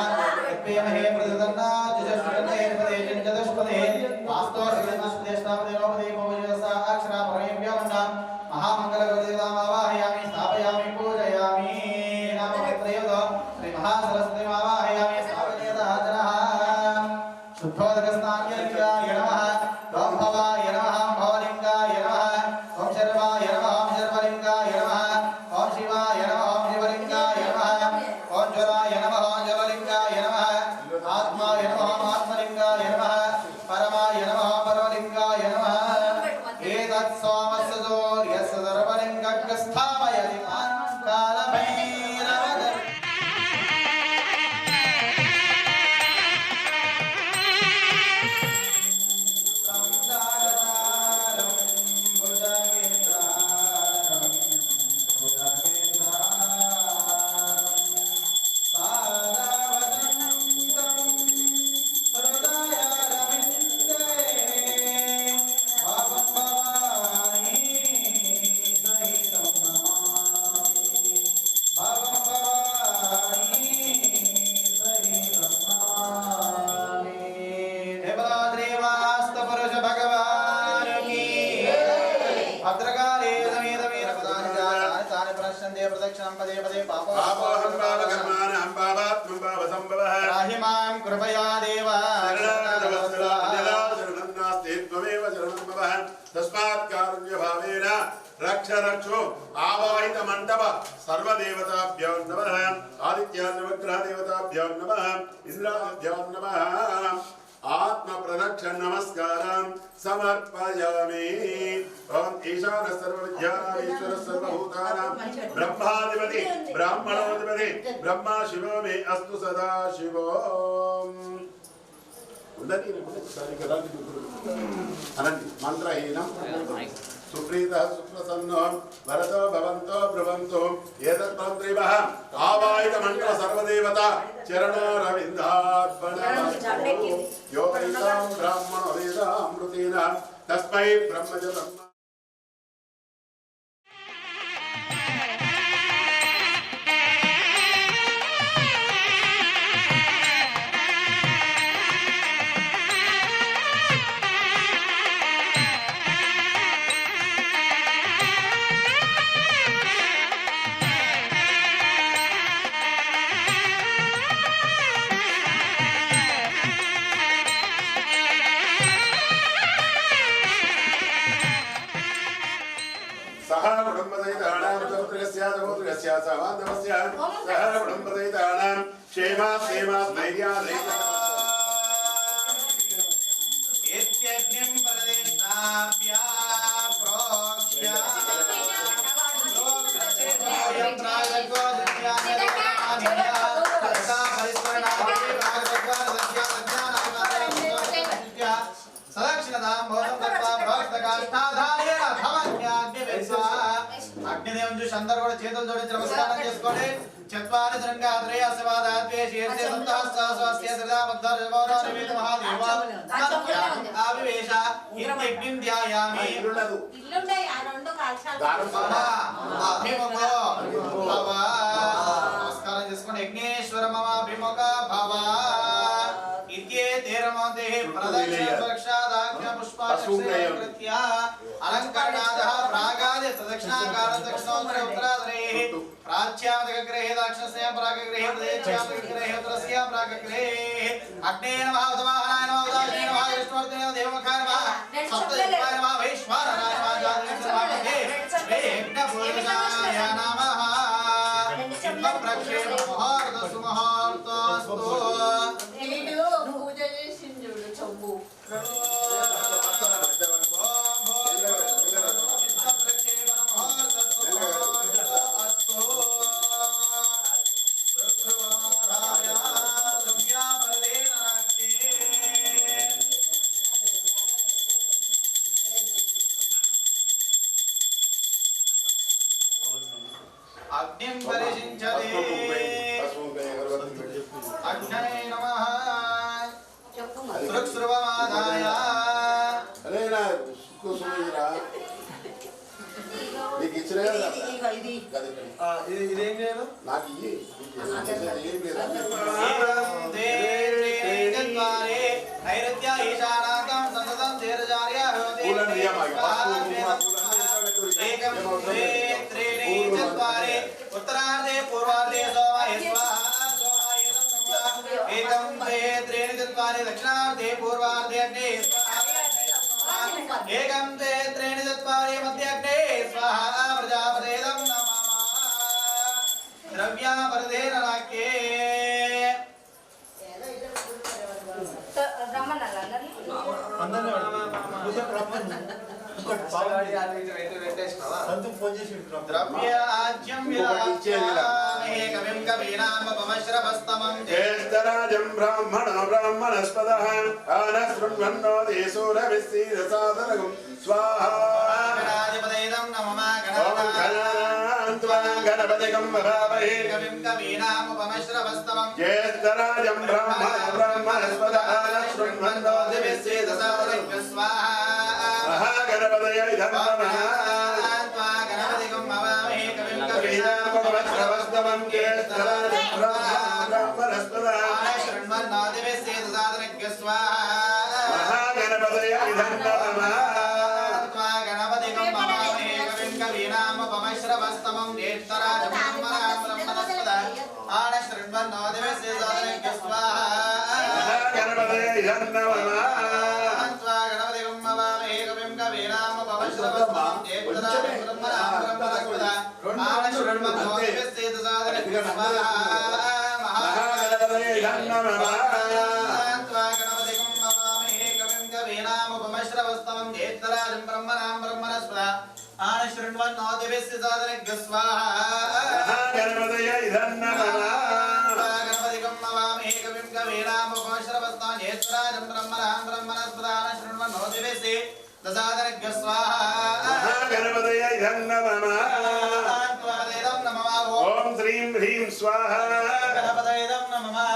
महे प्रदन्ना जुजस्पदने पदेजन जदस्पदे वास्तो श्रीमस्पदे स्थापदे रोपदे भोजसा अक्षरा परमेभ्यमन्ना महामंगलगुरुदेवतामावाहयामि स्थापयामि पूजयामि नामपत्रयोद श्री महासरस्वती मावाहयामि स्थापयेतः जनः शुद्धोदकस्नान्यलिङ्गाय नमः ओम भवाय नमः भवलिङ्गाय नमः ओम शर्वाय नमः ओम शर्वलिङ्गाय नमः ओम शिवाय नमः ओम शिवलिङ्गाय नमः ओम ज्वलाय नमः ओम ज्वललिङ्गाय नमः आत्माय नमः ओम आत्मलिङ्गाय नमः परमाय नमः ओम परमलिङ्गाय नमः एतत् सोमस्य सूर्यस्य सर्वलिङ्गस्थापयति कालभैरव प्रदक्षिणं पदे पदे पापोऽहं पापकर्माणां पापात्मं पापसम्भवः राहिमां कृपया देव शरणं नास्ति त्वमेव शरणं मम तस्मात् कारुण्यभावेन रक्ष रक्षो आवाहितमण्डप सर्वदेवताभ्यो नमः आदित्यान्नवग्रहदेवताभ्यो नमः इन्द्राभ्यो नमः आत्म प्रदक्षिण नमस्कारं समर्पयामि ओम ईशान सर्वविद्यानामीश्वर सर्वभूतानां ब्रह्माधिपति ब्राह्मणोधिपति ब्रह्मा शिवो मे अस्तु सदा शिवो अनंत मंत्रहीनं सुप्रीतः सुप्रसन्नो वरदो भवन्तो ब्रुवन्तु एतत् मंत्रिभः आवाहितमण्डल सर्वदेवता चरणोरविन्दार्पणमस्तु यो वैतां ब्राह्मणो वेदामृतेन तस्मै ब्रह्मजलम् सह कुटुम्बसहितानां समुद्रस्य समुद्रस्य सवान्दवस्य सह कुटुम्बसहितानां क्षेमा क्षेमा धैर्या धैर्य इत्यग्निं परदेशाप्या प्रोक्ष्या लोकसेवायत्रागो दुर्यानिया तथा परिस्मरणाय भागवत्वादस्या सदक्षिणतां भवनं दत्वा भक्तकाष्ठाधारेण भवन्याग्निवेत्वा అగ్నిదేవుని చూసి అందరూ కూడా చేతులు జోడించి నమస్కారం చేసుకోండి చత్వారి ధృంగాత్రేయ శివాదాత్వే శీర్షే సంతఃస్వాస్య సదామద్దర్వోరవిత మహాదేవ ఆవివేశ ఇత్యగ్నిం ధ్యాయామి ఇల్లుండై ఆ రెండు కాల్చాలి నమస్కారం చేసుకోండి యజ్ఞేశ్వర మమ అభిముఖ భవ इत्येतेरमोते प्रदक्षिणप्रक्षादाख्य पुष्पाक्षयकृत्य अलङ्करणादः प्रागादि प्रदक्षिणाकारं दक्षिणोत्तरे उत्तराधरेः प्राच्यामदग्रहे दक्षिणस्य प्रागग्रहे प्रदेशामदग्रहे उत्तरस्य प्रागग्रहे अग्ने नमः उदवाहनाय नमः उदासीने नमः विष्णुवर्धने नमः देवमुखाय नमः सप्तदिक्पाय नमः वैश्वानराय नमः जातवेदसमापदे वेदपूर्णाय नमः प्रक्षेप मुहूर्त सुमुहूर्तस्तु పూజ చేసింది చూడు చొంబు अग्निं परिषिञ्चते अग्नये नमः सुरक्षुर्वमादाय अरे ना कुसुमीरा నీకు ఇచ్చిన కదా ఇది ఇదేం చేయను నాకు ఇయ్యి ఏం లేదు నైరుత్య ఈశానాంతం సంతతం తీరజార్య పూలను ఇయ్యమ్మ ఏకం ద్వే త్రీణి చత్వారి ఉత్తరార్ధే పూర్వార్ధే సోమాయ స్వాహా సోమాయేదం నమః ఏకం ద్వే త్రీణి చత్వారి దక్షిణార్ధే పూర్వార్ధే అగ్నే స్వాహా ఏకం ద్వే త్రీణి చత్వారి మధ్య అగ్నే స్వాహా ప్రజాపతేదం నమః ద్రవ్యాపరదేన వాక్యే ज्येष्ठराजं ब्राह्मणो ब्राह्मणस्पदः आनशृण्वन्नोदेशूरविस्सीदसादनगं स्वाहा गणपतिगं भवामहे ज्येष्ठराजं ब्राह्मणो ब्राह्मणस्पदः आनशृण्वन्नोदेशूरविस्सीदसादनगं स्वाहा महागणपतये नमः कविनामवस्त्रवस्तवं ज्येष्ठराजं ब्राह्मणस्पदः आनशृण्वन्नोदेशूरविस्सीदसादनगं स्वाहा महागणपतये नमः गणपतिगं भवामहे कविनामवस्त्रवस्तवं ज्येष्ठराजं ब्राह्मणस्पदः आनशृण्वन्नोदेशूरविस्सीदसादनगं स्वाहा महागणपतये नमः ओम श्रीं ह्रीं स्वाहा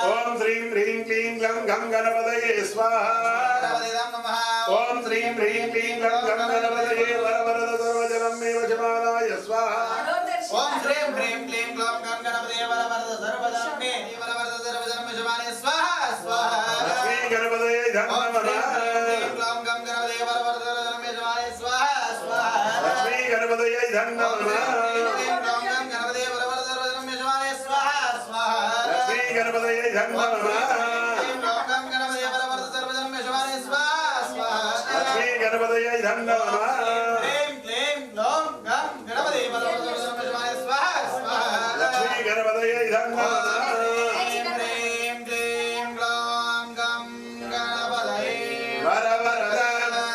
ओम श्रीं ह्रीं क्लीं ग्लं गं गणपतये स्वाहा ओम श्रीं ह्रीं क्लीं ग्लं गं गणपतये वरवरद सर्वजनं मे वशमानाय स्वाहा ओम श्रीं ह्रीं क्लीं ग्लं गं गणपतये वरवरद सर्वजनं मे वरवरद सर्वजनं मे वशमानाय स्वाहा स्वाहा लक्ष्मी गणपतये नमः लक्ष्मी गणपतये नमः लक्ष्मी गणपतये नमः लक्ष्मी गणपतये नमः लक्ष्मी गणपतये नमः वरवरद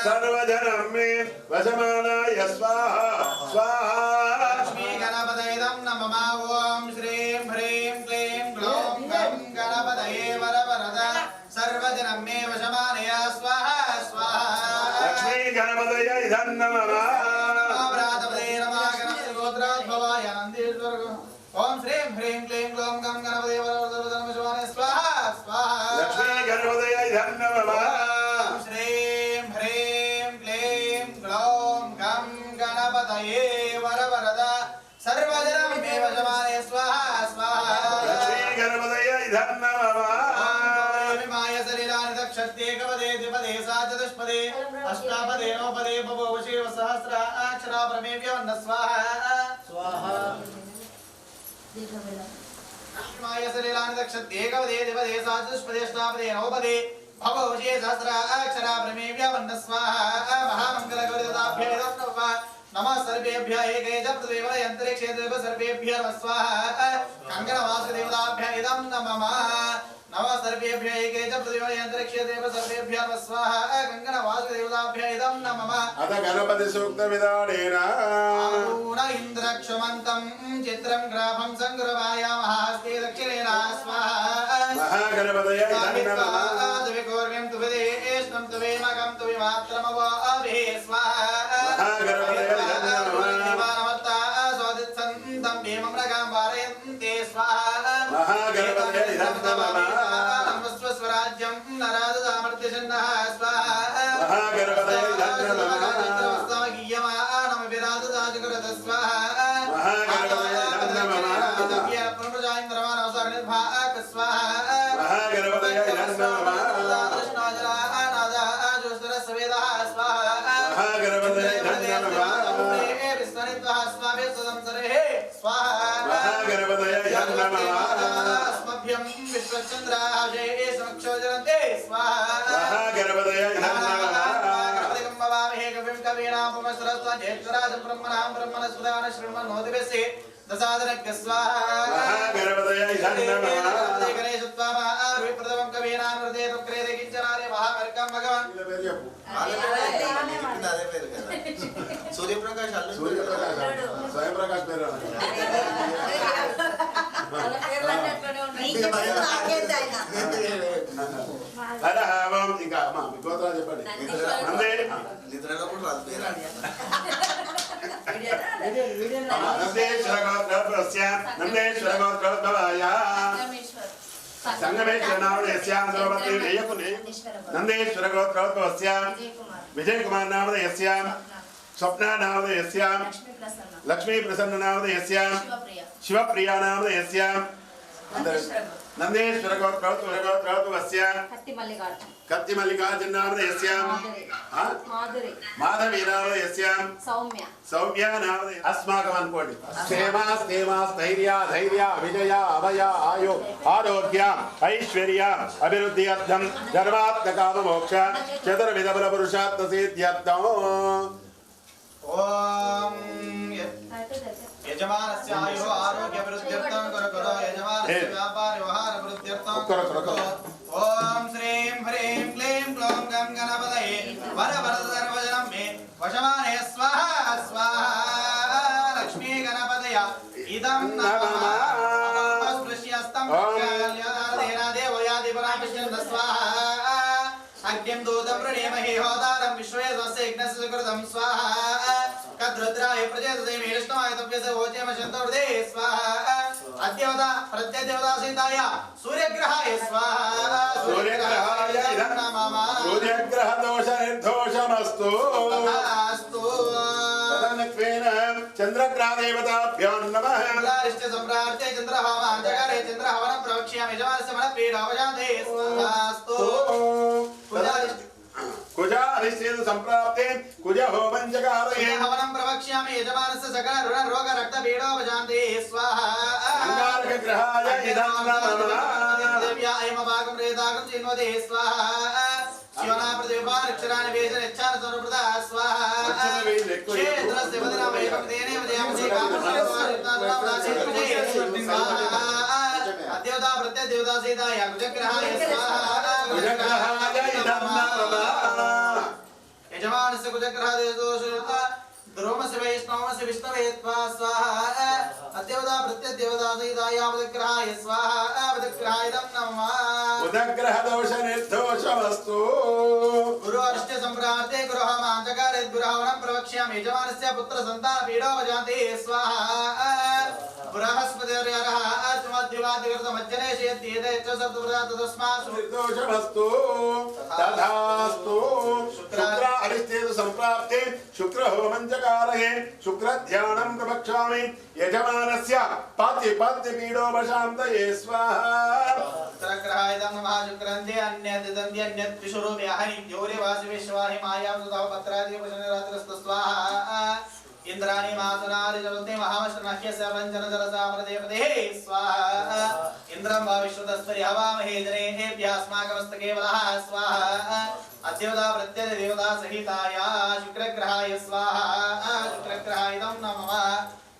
सर्वजनं मे वशमानाय स्वाहा स्वाहा लक्ष्मी गणपतये नमः ओम श्रीं ह्रीं क्लीं ग्लौं गं गणपतये वरवरद सर्वजनं मे वशमानाय स्वाहा स्वाहा लक्ष्मी गणपतये नमः ओम श्रीं ह्रीं क्लीं ग्लौं गं गणपतये वरवरद सर्वजनं मे वशमानाय स्वाहा स्वाहा लक्ष्मी गणपतये नमः श्रीं ह्रीं क्लीं ग्लौं गं गणपतये वरवरद सर्वजनं मे वशमानाय स्वाहा स्वाहा लक्ष्मी गणपतये नमः माय शरीरानि दक्षते कवदे द्विपदे सा चतुष्पदे अष्टापदे नवपदे बभूवशे सहस्र अक्षरा प्रमेव्य वन्न स्वाहा स्वाहा माय शरीरानि दक्षते कवदे द्विपदे सा चतुष्पदे अष्टापदे नवपदे बभूवशे सहस्र अक्षरा प्रमेव्य वन्न स्वाहा महामंगलगौरदाभ्य नमः सर्वेभ्यः एके च पृथ्वीवर यंत्रिक्षे देव सर्वेभ्यः नमः स्वाहा कंकणवासुदेवताभ्यः इदं नमः नमः सर्वेभ्यः एके च पृथ्वीवर यंत्रिक्षे देव सर्वेभ्यः नमः स्वाहा कंकणवासुदेवताभ्यः इदं नमः अथ गणपति सूक्त विधानेन आरूढ इन्द्रक्षमन्तं चित्रं ग्राफं संग्रहायामः हस्ते दक्षिणेन स्वाहा महागणपतये नमः तुविकोर्व्यं तुविदेष्णं तुवेमकं तुविमात्रमवाभिः स्वाहा महागणपतये नमः महागणपतये नमः स्वस्वराज्यं नराद सामर्थ्यशन्नः स्वाहा महागणपतये नमः स्वाहा సూర్యప్రకాష్ స్వయం ప్రకాష్ పేరు ఇంకా అమ్మా మీ గోత్రాలు చెప్పండి. నందేశ్వర గోత్రోద్భవస్య విజయ్ కుమార్ నామధేయస్య స్వప్నా నామధేయస్య లక్ష్మీ ప్రసన్న నామధేయస్య శివప్రియా నామధేయస్య నందేశ్వర గోత్రోద్భవస్య కత్తి మల్లికార్జున నామధేయస్య మాధవి నామధేయస్య సౌమ్య నామధేయ అస్మాకం అనుకోండి. స్థైర్య ధైర్య విజయ అభయ ఆయు ఆరోగ్య ఐశ్వర్య అభివృద్ధి అర్థం ధర్మాత్మకామ మోక్ష చతుర్విధ బల పురుషార్థ సిద్ధ్యర్థం. ఓం యజమానస్య ఆయుః ఆరోగ్య వృద్ధ్యర్థం కరకరో యజమానస్య వ్యాపార వ్యవహార వృద్ధ్యర్థం కరకరో. ఓం శ్రీం హ్రీం క్లీం క్లౌం గం గణపతయే వర వరద సర్వజనం మే వశమానయ స్వాహా స్వాహా. లక్ష్మీ గణపతయ ఇదం నమః స్పృశ్యస్తం కళ్యాణేన దేవయాది పరామశ్చంద స్వాహా. అగ్నిం దూతం ప్రణేమహి హోదారం విశ్వే స్వస్య యజ్ఞస్య సుకృతం స్వాహా. కద్రుద్రాయ ప్రజేతసే మేష్ణవాయ తప్యసే ఓచేమ శంతవృదే స్వాహా. అద్యవత ప్రత్యదేవతా సీతాయ సూర్యగ్రహాయ స్వాహా. సూర్యగ్రహాయ ఇదం నమః. సూర్యగ్రహ దోష నిర్దోషమస్తు అస్తు. తదనుక్వేన చంద్రగ్రహ దేవతాభ్యో నమః. చంద్రారిష్ట సంప్రార్తే చంద్రహవాంతకరే చంద్రహవన ప్రవక్ష్యామి యజమానస్య మనఃపీడావజాతే స్వాహాస్తు. కుజారిష్ట సంప్రాప్తే కుజ హోమం చకారయే హవనం ప్రవక్ష్యామి యజమానస్య సకల రుణ రోగ రక్త పీడోపజాంతే స్వాహా. అంగారక గ్రహాయ ఇదం నమః. దేవ్యాయ భాగం రేదాగం చిన్వదే స్వాహా. శివనా ప్రతిపాక్షరాని వేదన ఇచ్ఛాన సర్వప్రద స్వాహా. క్షేత్రస్య వదనమేవం తేనేవ దేవతే స్వాహా. అద్యవతా ప్రత్యదేవతా సీతాయ కుజగ్రహాయ స్వాహా. కుజగ్రహాయ ఇదం నమః. యజమానస్య కుజగ్రహదేవోషుత ద్రోమస్య వైష్ణవస్య విష్ణవే స్వాహా. అద్యవతా ప్రత్యదేవతా సీతాయ కుజగ్రహాయ స్వాహా. కుజగ్రహాయ ఇదం నమః. ఉదగ్రహ దోష నిర్దోషమస్తు. గురు అరిష్ట సంప్రార్తే గృహమాంతకారే గురహవనం ప్రవక్ష్యామి యజమానస్య పుత్ర సంతాన పీడోపజాతే స్వాహా. బృహస్పతిర్యరః అర్చమద్యువాదికృతమజ్జనే శేత్యేతే చ సప్తప్రదాత తస్మాత్ నిర్దోషమస్తు. తథాస్తు. శుక్ర అరిష్టేతు సంప్రాప్తే శుక్ర హోమం చకారయే శుక్ర ధ్యానం ప్రవక్ష్యామి యజమానస్య పాతి పాతి పీడోపశాంతయే స్వాహా. శుక్రగ్రహాయ నమః. శుక్రందే అన్యద్దంది అన్యత్ విశ్వరూపే అహని యోరే వాసి విశ్వాహి మాయాం సుధావ పత్రాది ఉపశనరాత్రస్త స్వాహా. ఇంద్రాణి మాసునారి జలతే మహామశ్రమహ్య సర్వంజన జలసామరదేవతే స్వాహా. ఇంద్రం వా విశ్వతస్పరి హవామహే జనేభ్యాస్మాకమస్తకే వలః స్వాహా. అద్యవతా ప్రత్యదేవతా సహితాయ శుక్రగ్రహాయ స్వాహా. శుక్రగ్రహాయ ఇదం నమః.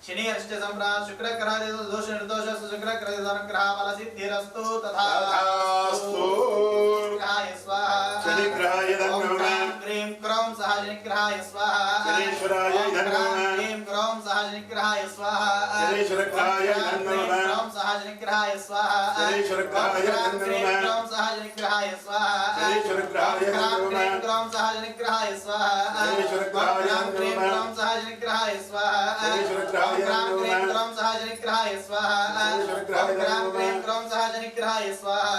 శని అరిష్ట సంప్రాప్త శుక్రగ్రహాయ దోష నిర్దోషస్తు శుక్రగ్రహ అనుగ్రహ ఫల సిద్ధిరస్తు తథాస్తు. గ్రహాయ స్వాహా. శనిగ్రహాయ నమః. క్రీం క్రౌం సహ శనిగ్రహాయ స్వాహా. శనీశ్వరాయ నమః. క్రీం క్రౌం సహ శనిగ్రహాయ స్వాహా. శనీశ్వరగ్రహాయ నమః. క్రౌం సహ శనిగ్రహాయ స్వాహా. శనీశ్వరగ్రహాయ నమః. క్రౌం సహ శనిగ్రహాయ స్వాహా. శనీశ్వరగ్రహాయ నమః. క్రౌం సహ శనిగ్రహాయ స్వాహా. శనీశ్వరగ్రహాయ నమః. క్రౌం సహ శనిగ్రహాయ స్వాహా. శనీశ్వరగ్రహాయ క్రౌం సహ శనిగ్రహాయ స్వాహా. క్రీం క్రౌం సహ శనిగ్రహాయ స్వాహా.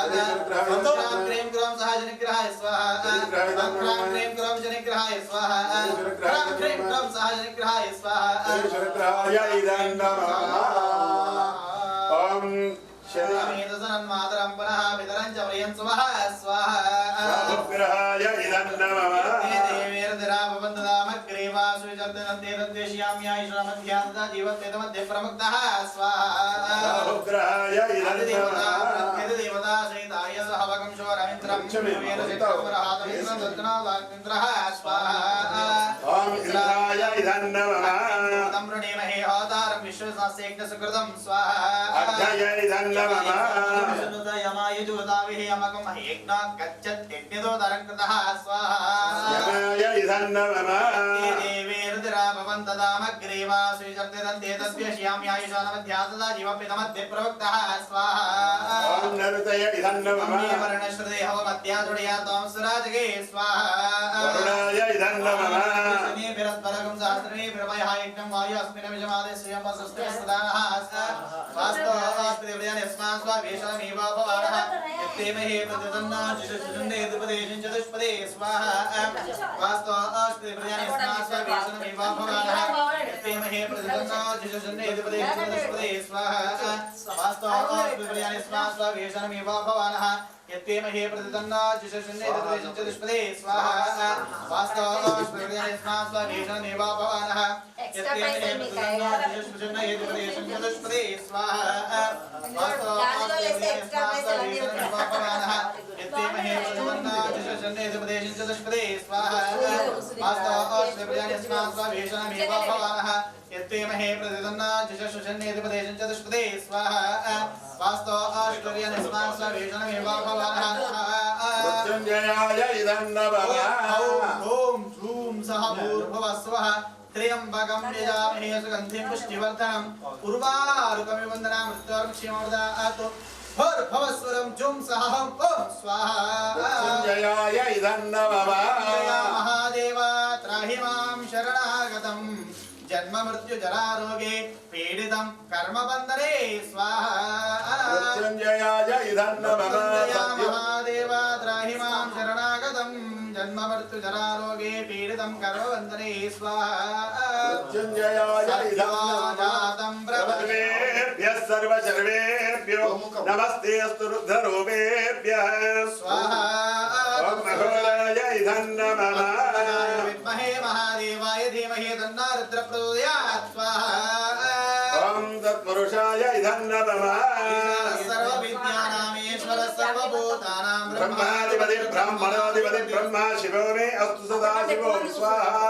క్రీం క్రౌం సహ శనిగ్రహాయ స్వాహా. క్రీం క్రౌం శనిగ్రహాయ స్వాహా. క్రీం క్రౌం సహ శనిగ్రహాయ స్వాహా. శనీశ్వరగ్రహాయ ఇదం నమః. ఓం मातरं पुनः पितरं च प्रियं सुमः स्वाहा उपग्रहाय इदं नमः देवेर्दिरापबन्धदामग्रीवासु विचर्दनन्ते तद्वेष्याम्यायुषमध्यान्ता जीवत्वेदमध्ये प्रमुक्तः स्वाहा उपग्रहाय इदं नमः देवता सहिताय सहवकं शोरमित्रं वेद सिद्धवरहातमित्रं दत्तनावाग्निन्द्रः स्वाहा ॐ इंद्राय इदं नमः तं वृणीमहे अवतारं विश्वशास्त्रयज्ञसुकृतं स्वाहा अग्नय इदं नमः यमाय जुवताविः यमकं यज्ञ गच्छत् यज्ञदोदरं कृतः स्वाहा यमाय इदं नमः देवेर्दिरापबन्धदामग्रीवासु विचर्दनन्ते तद्वेष्याम्यायुषमध्यान्ता जीवत्वेदमध्ये प्रमुक्तः स्वाहा ॐ नरुतय इदं नमः वर्णश्रुते हवमध्यादुडया त्वं सुराजगे स्वाहा वरुणाय इदं नमः शनिभिरत्परगं सहस्रणे प्रभयः यज्ञं वायु अस्मिन् विजमादे श्रियं वसुस्तदानः वास्तवास्ति यस्मात् स्वावेशमेव भवानः यत्तेमहे प्रतिदन्ना जिषुषुन्नेदुपदेशं चतुष्पदे स्वाहा वास्तवास्ति यस्मात् स्वावेशमेव भवानः यत्तेमहे प्रतिदन्ना जिषुषुन्नेदुपदेशं चतुष्पदे स्वाहा वास्तवास्ति यस्मात् स्वावेशमेव भवानः यत्तेमहे प्रतिदन्ना जिषुषुन्नेदुपदेशं चतुष्पदे स्वाहा वास्तवास्ति यस्मात् स्वावेशमेव भवानः यत्तेमहे प्रतिदन्ना जिषुषुन्नेदुपदेशं चतुष्पदे स्वाहा वास्तवास्ति यस्मात् स्वावेशमेव भवानः यत्तेमहे प्रतिदन्ना जिषुषुन्नेदुपदेशं चतुष्पदे स्वाहा वास्तवास्ति यस्मात् स्वावेशमेव भवानः यत्तेमहे प्रतिदन्ना जिषुषुन्नेदुपदेशं चतुष्पदे स्वाहा वास्तवास्ति यस्मात् स्वावेशमेव भवानः मृत्युंजयाय इदं नमः ॐ झूं सह भूर्भुवः स्वः त्र्यम्बकं यजामहे सुगन्धिं पुष्टिवर्धनम् उर्वारुकमिव वन्दनां मृत्योर्मुक्षीमवदातु भूर्भुवस्वरं झूं सह ॐ स्वाहा मृत्युंजयाय इदं नमः महादेव त्राहि मां शरणागतम् जन्म मृत्यु जरारोगे पीडितं कर्मबन्धने स्वाहा मृत्युंजयाय इदं नमः महादेव त्राहि मां शरणागतम् जन्म मृत्यु जरारोगे पीडितं कर्मबन्धने स्वाहा मृत्युंजयाय इदं जातं प्रभवे सर्वेभ्यः सर्वशर्वेभ्यो नमस्ते अस्तु रुद्ररूपेभ्यः स्वाहा ॐ महोदयाय इदं नमः विद्महे महादेवाय धीमहि तन्नो रुद्रः प्रचोदयात् स्वाहा ॐ तत्पुरुषाय इदं नमः सर्वविद्यानामीश्वर सर्वभूतानां ब्रह्माधिपति ब्राह्मणाधिपति ब्रह्मा शिवो मे अस्तु सदा शिवो स्वाहा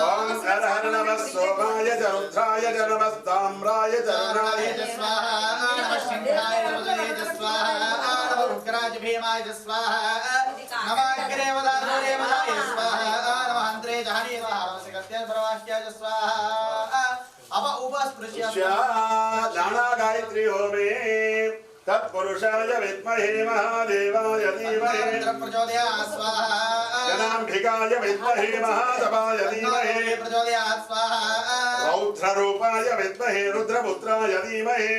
ॐ हर हर नमः सोमाय च रुद्राय च नमस्ताम्राय च रुद्राय च भीमाय स्वाहा नमाग्रे वदारे वदाय स्वाहा नमहन्त्रे जहनी नमः प्रवास्याय स्वाहा अब उपस्पृश्य दाना गायत्री होमे तत्पुरुषाय विद्महे महादेवाय धीमहि प्रचोदयात् स्वाहा जनाम्बिकाय विद्महे महादेवाय धीमहि प्रचोदयात् स्वाहा रौद्ररूपाय विद्महे रुद्रपुत्राय धीमहि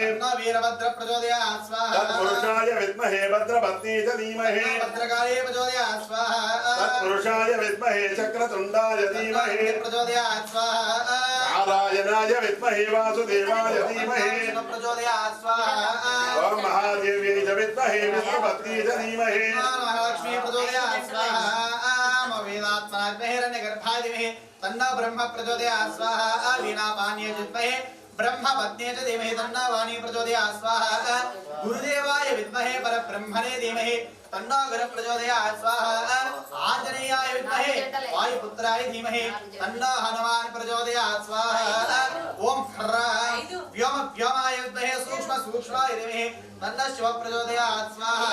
वीरभद्र प्रचोदयात् स्वाहा तत्पुरुषाय विद्महे भद्रपत्नी च धीमहि भद्रकाले प्रचोदयात् स्वाहा तत्पुरुषाय विद्महे चक्रतुण्डाय धीमहि प्रचोदयात् स्वाहा नारायणाय विद्महे वासुदेवाय धीमहि प्रचोदयात् स्वाहा ॐ महादेव्यै च विद्महे विष्णुपत्नी च धीमहि महालक्ष्मी प्रचोदयात् स्वाहा वेदात्मना हिरण्यगर्भाय धीमहि तन्नो ब्रह्म प्रचोदयात् स्वाहा वीणापान्ये च विद्महे ब्रह्मपत्न्ये च धीमहि तन्नो वाणी प्रचोदयात् स्वाहा गुरुदेवाय विद्महे परब्रह्मणे धीमहि तन्नो गुरुः प्रचोदयात् स्वाहा आञ्जनेयाय विद्महे वायुपुत्राय धीमहि तन्नो हनुमान् प्रचोदयात् स्वाहा ॐ ह्रां व्योमाय विद्महे सूक्ष्माय धीमहि तन्नो शिवः प्रचोदयात् स्वाहा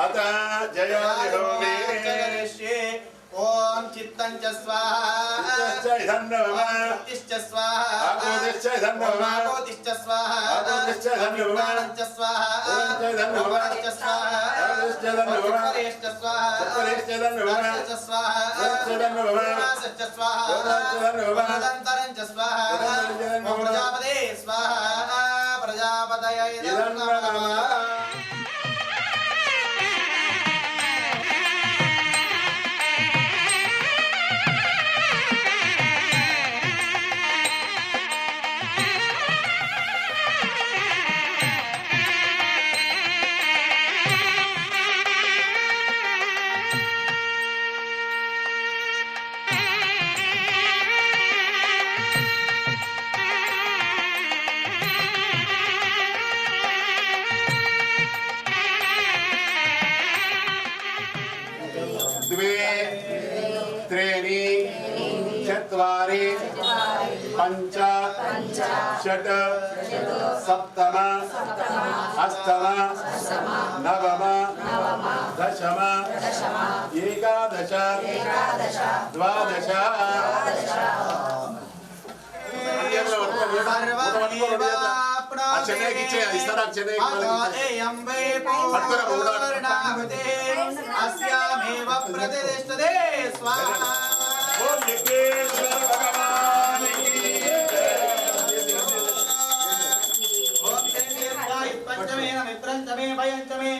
अत जयादि होमे ओम चित्तं च स्वाहा इदं नमः तिश्च स्वाहा आकोतिश्च इदं नमः आकोतिश्च स्वाहा आकोतिश्च इदं नमः च स्वाहा इदं नमः च स्वाहा इदं नमः चत्वरेश्च स्वाहा इदं नमः च स्वाहा इदं नमः च स्वाहा इदं नमः अनन्तरं च स्वाहा प्रजापते स्वाहा प्रजापतये इदं नमः चत्वारि पञ्च षट् सप्तम अष्टम नवम दशम एकादश द्वादश अस्यामेव प्रतिष्ठते स्वाहा पंचमे मित्रं च मे भयं च मे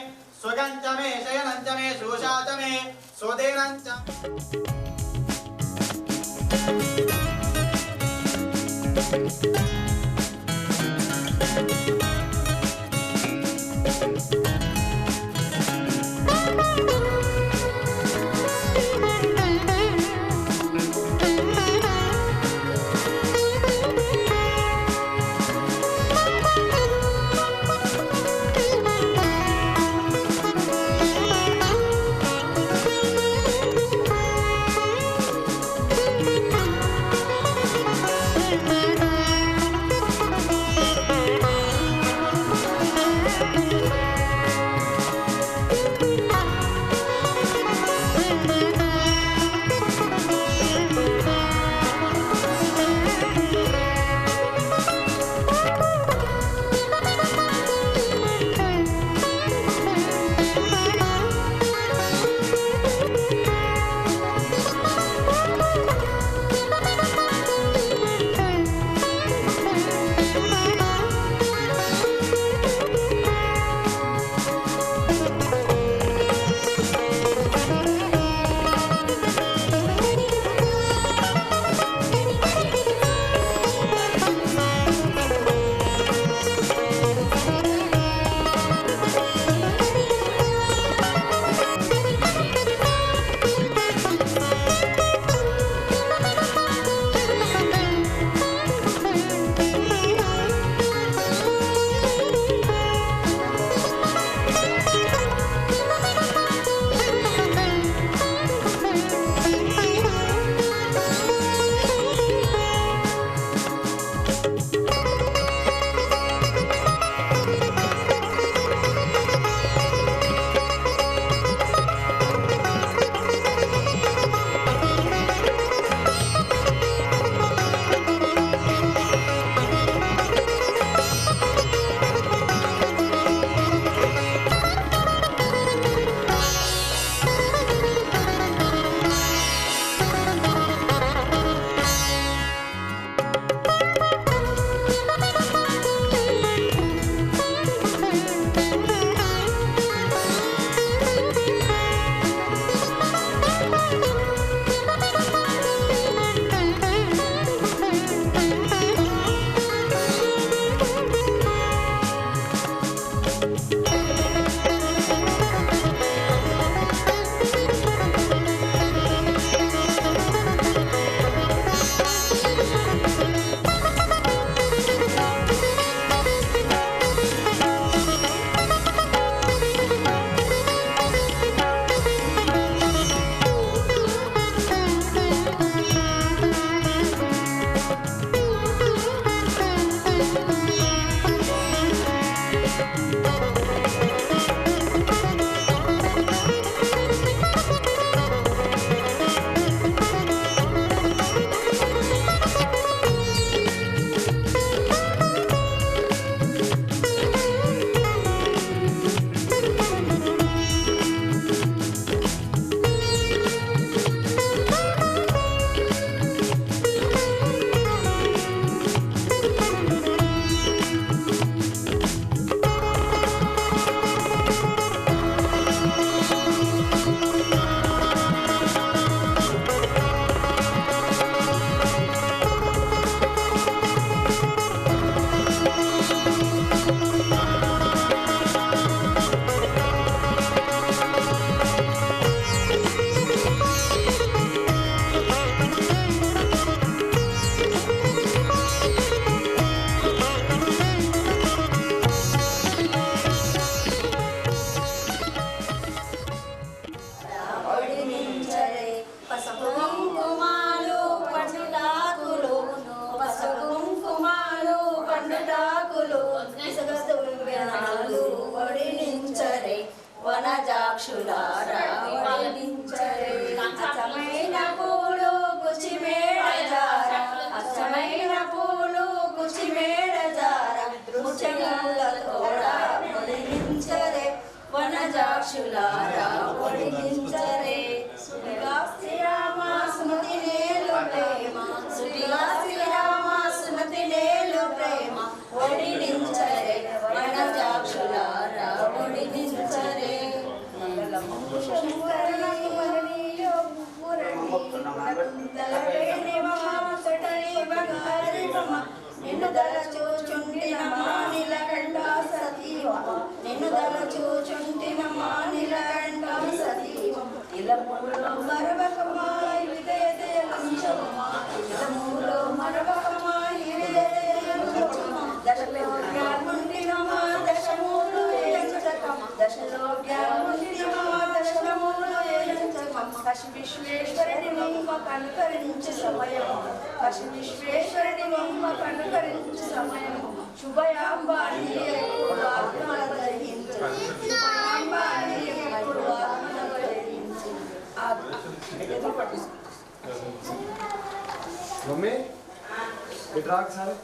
सुगं च मे शयनं च मे शोषा च मे सोदेनं च వనజాక్షులారా వడించరే అచ్చమైన పూలు కుచిమేళజార అచ్చమైన పూలు కుచిమేళజార ముచ్చములతోడా వడించరే వనజాక్షులారా వడించరే సుడిగా శ్రీరామ స్మృతి నేలు ప్రేమ సుడిగా శ్రీరామ స్మృతి నేలు ప్రేమ వడించరే వనజాక్షులారా వడించరే నిన్ను దలచూచుంటిన మానిలకండ సతీవ నిన్ను దలచూచుంటిన మానిలకండ సతీవ ఇలములో మరవకమాయి విదయదయలంచమా ఇలములో మరవకమాయి విదయదయలంచమా దశలో జ్ఞానుండినమా దశమూలు ఎంచకమా దశలో జ్ఞానుండినమా దశమూలు ఎంచకమా కశి విశ్వేశ్వరుని మమ్మ కనుకరించు సమయము కశి విశ్వేశ్వరుని మమ్మ కనుకరించు సమయము శుభయాంబాని ఎప్పుడు ఆత్మల దహించు శుభయాంబాని ఎప్పుడు ఆత్మల దహించు మమ్మీ ఇటు రాక సార్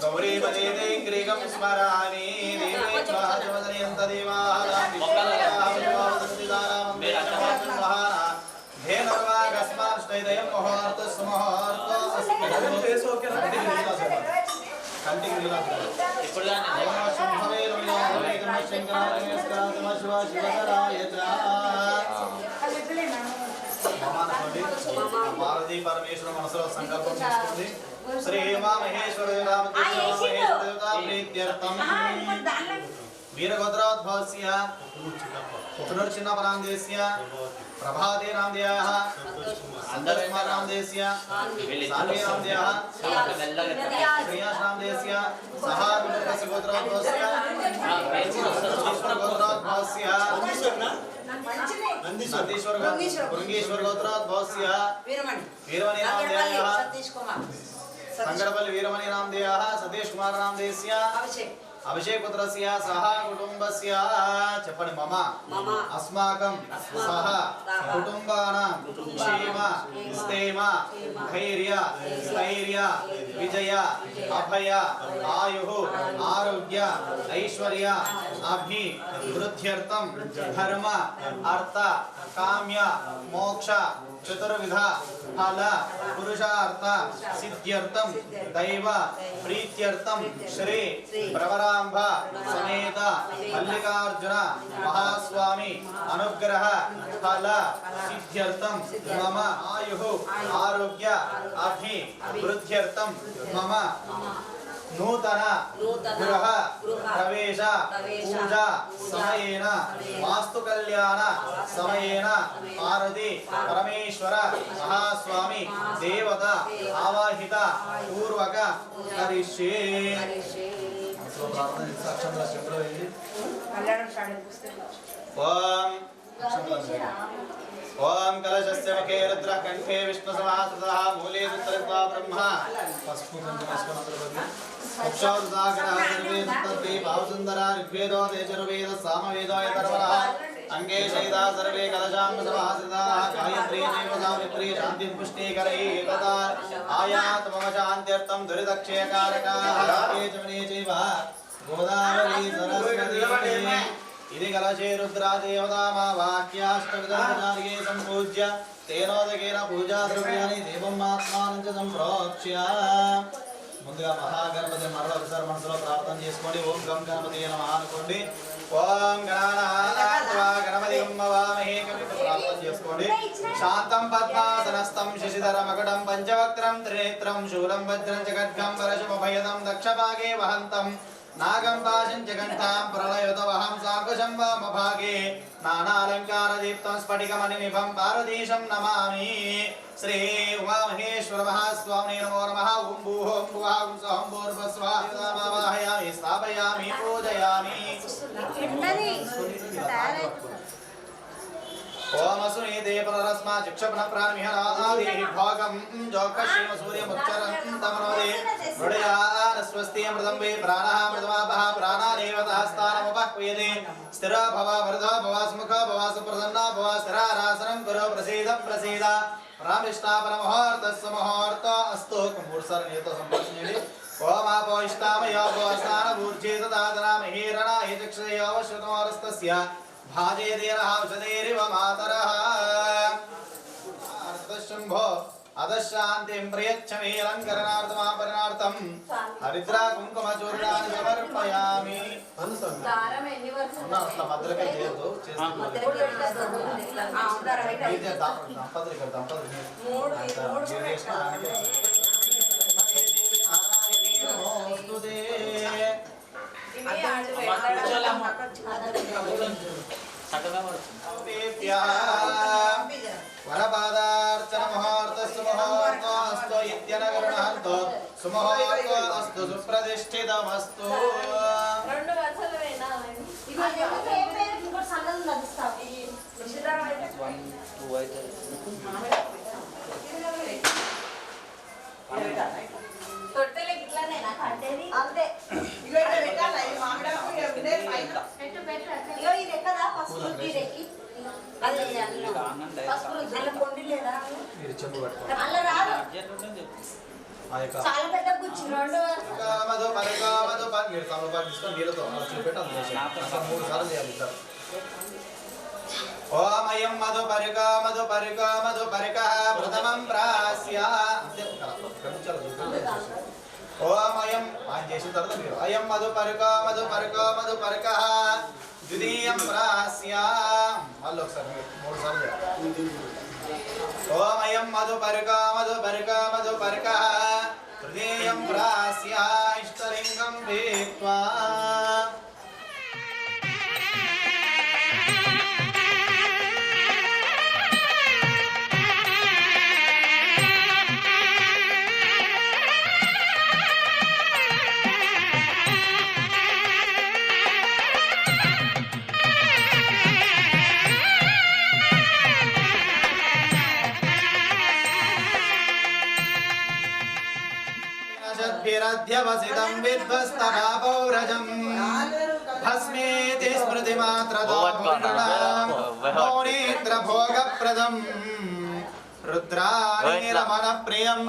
गौरी बदेदे ग्रीगम स्मरामि देवे स्वाहाजवदनयन्त देवानां धेनुर्वागस्माष्टैदयं मुहूर्तस्मुहूर्तो మారుతి పరమేశ్వర మనసులో సంకల్పం చేసుకుంది శ్రీ మహేశ్వర ప్రీత్యర్థం వీరగోత్రోద్భవస్య పునర్చిన్నపరాందేస్య ప్రభాతే నామదేయాః సందర్కుమార్ నామదేస్య సాల్వే నామదేయాః శ్రీయాస్ నామదేస్య సహా కుటుంబస్య గోత్రోద్భవస్య గోత్రోద్భవస్య నందీశ్వర భృంగేశ్వర గోత్రోద్భవస్య వీరమణి నామదేయాః संगड़पल्ली वीरमणि नामधेयः सतीश कुमार नामधेयस्य अभिषेक पुत्रस्य सह कुटुंबस्य चप्पडि मम अस्माकं सह कुटुंबानां क्षेम स्थैर्य धैर्य स्थैर्य विजय अभय आयुः आरोग्य ऐश्वर्य अभिवृद्ध्यर्थं धर्म अर्थ काम्य मोक्ष चतुर्विध फल पुरुषार्थ सिद्ध्यर्थं दैव प्रीत्यर्थं श्री प्रवरांभ समेत मल्लिकार्जुन महास्वामी अनुग्रह फल सिद्ध्यर्थं मम आयुः आरोग्य अभिवृद्ध्यर्थं मम नूतन गृह प्रवेश पूजा समयेन वास्तु कल्याण समयेन पार्वती परमेश्वर महास्वामी देवता आवाहित पूर्वक करिष्ये ओम कलशस्य मुखे रुद्र कंठे विष्णु समासतः मूले उत्तरत्वा ब्रह्मा भावसुंदरा ऋग्वेदो तेजर्वेद सामवेदो यतर्वणः अंगे शैदा सर्वे कलशां समाश्रिताः गायत्री चैव सावित्री शान्तिं पुष्टिकरैः तदा आयात मम शान्त्यर्थं दुरितक्षयकारकाः ये च मने चैव गोदावरी सरस्वती ఇది కలశే రుద్రా దేవతామా వాక్యాష్టవిధార్గే సంపూజ్య తేనోదకేన పూజా ద్రవ్యాన్ని దీపం ఆత్మానం చ సంప్రోక్ష్య. ముందుగా మహాగణపతి మరల ఒకసారి మనసులో ప్రార్థన చేసుకోండి. ఓం గం గణపతి నమః అనుకోండి. ఓం గణానాథ గణపతి వామహే ప్రార్థన చేసుకోండి. శాంతం పద్మాసనస్థం శశిధర మకుటం పంచవక్త్రం త్రినేత్రం శూలం వజ్రం చ ఖడ్గం వరశుభయదం దక్షభాగే వహంతం నాగం పాశం చ కంఠాం ప్రళయుతవహం సాకుశం వామభాగే నానాలంకారదీప్తం స్ఫటికమణినిభం పార్వతీశం నమామి. శ్రీ ఉమామహేశ్వర మహాస్వామినే నమో నమః. ఓం భూః ఓం భువః ఓం స్వహం భూర్భువస్వాహాయామి స్థాపయామి పూజయామి. ఓం అసునీతే పునరస్మా చిక్షపణ ప్రాణమిహనాది భాగం జోకశీమ సూర్యముచ్చరం తమనోదే మృడయాన స్వస్తి అమృతం వే ప్రాణః మృతమాపః ప్రాణాదేవతః స్థానముపహ్వయతే. స్థిర భవ వరద భవ సుముఖ భవ సుప్రసన్న భవ స్థిరారాసనం కురు ప్రసీద ప్రసీద. రామిష్టాపన ముహూర్తస్సు ముహూర్త అస్తు. మూడుసార్లు నీతో సంభాషించండి. ఓం ఆపో ఇష్టామయోపో స్నానభూర్జేత దాదనామహీరణాయ చక్షుయోవశ్వతమోరస్తస్య భాజేదేన ఔషధేరివ మాతరః. శంభో అదశాంతిం ప్రయచ్చమే అలంకరణార్థమాభరణార్థం హరిద్రా కుంకుమ చూర్ణాన్ని సమర్పయామి. మధ్యలోకి చేయొద్దు. వరపాదార్చన ముహూర్తస్సు ముహూర్తోస్తు ఇత్యనగరుణాంతో సుముహూర్తోస్తు సుప్రతిష్ఠితమస్తు. ఓమయం మధుపరిక మధుపరిక మధుపరిక ప్రథమం ప్రాస్య. ఓమయం చేసిన తర్వాత మీరు అయం మధుపరిక మధుపరిక మధుపరిక ద్వితీయం ప్రాస్య. మళ్ళీ ఒకసారి మూడు సార్లు. ఓమయం మధుపరిక మధుపరిక మధుపరిక తృతీయం ప్రాస్య. ఇష్టలింగం వేత్వా ధ్యవసితం విధ్వస్తభాపౌరజం భస్మేతి స్మృతిమాత్రదోనేత్ర భోగప్రదం రుద్రారమణ ప్రియం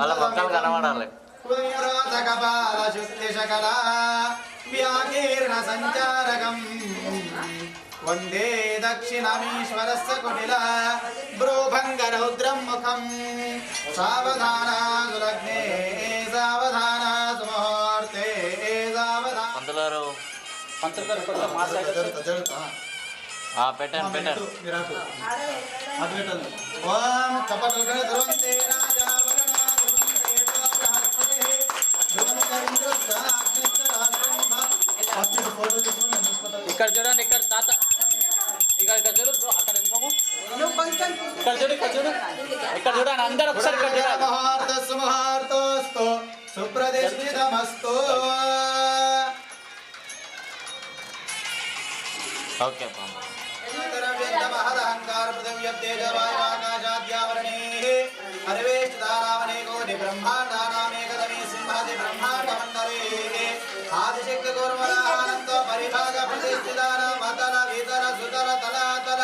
కపాల శుక్తిశకలా వ్యాకీర్ణ సంచారకం వందే దక్షిణమీశ్వరస్య కుటిల బ్రూభంగరౌద్రం ముఖం. సావధాన సులగ్నే సావధాన సుముహూర్తే సావధాన. పెట్టండి. ఓం కపటల్ ధ్రువంతే రాజా ఇక్కడ చూడండి. ఇక్కడ తాత ఇక్కడ చూడు బ్రో. అక్కడ ఎందుకము ఇక్కడ చూడు. ఇక్కడ చూడండి అందరూ ఒకసారి. ముహూర్తోస్తు సుప్రతిష్ఠితమస్తు. ఓకే మహదహంకార పృథివ్యప్తేజవాయుకాశాద్యావరణే పరివేష్టితానామనే కోటి బ్రహ్మాండానామేకదమే సింహాది బ్రహ్మాండమండలే ఆదిశక్తి కూర్మలానంతో పరిభాగ ప్రతిష్ఠితాన మతల వితర సుతల తలాతల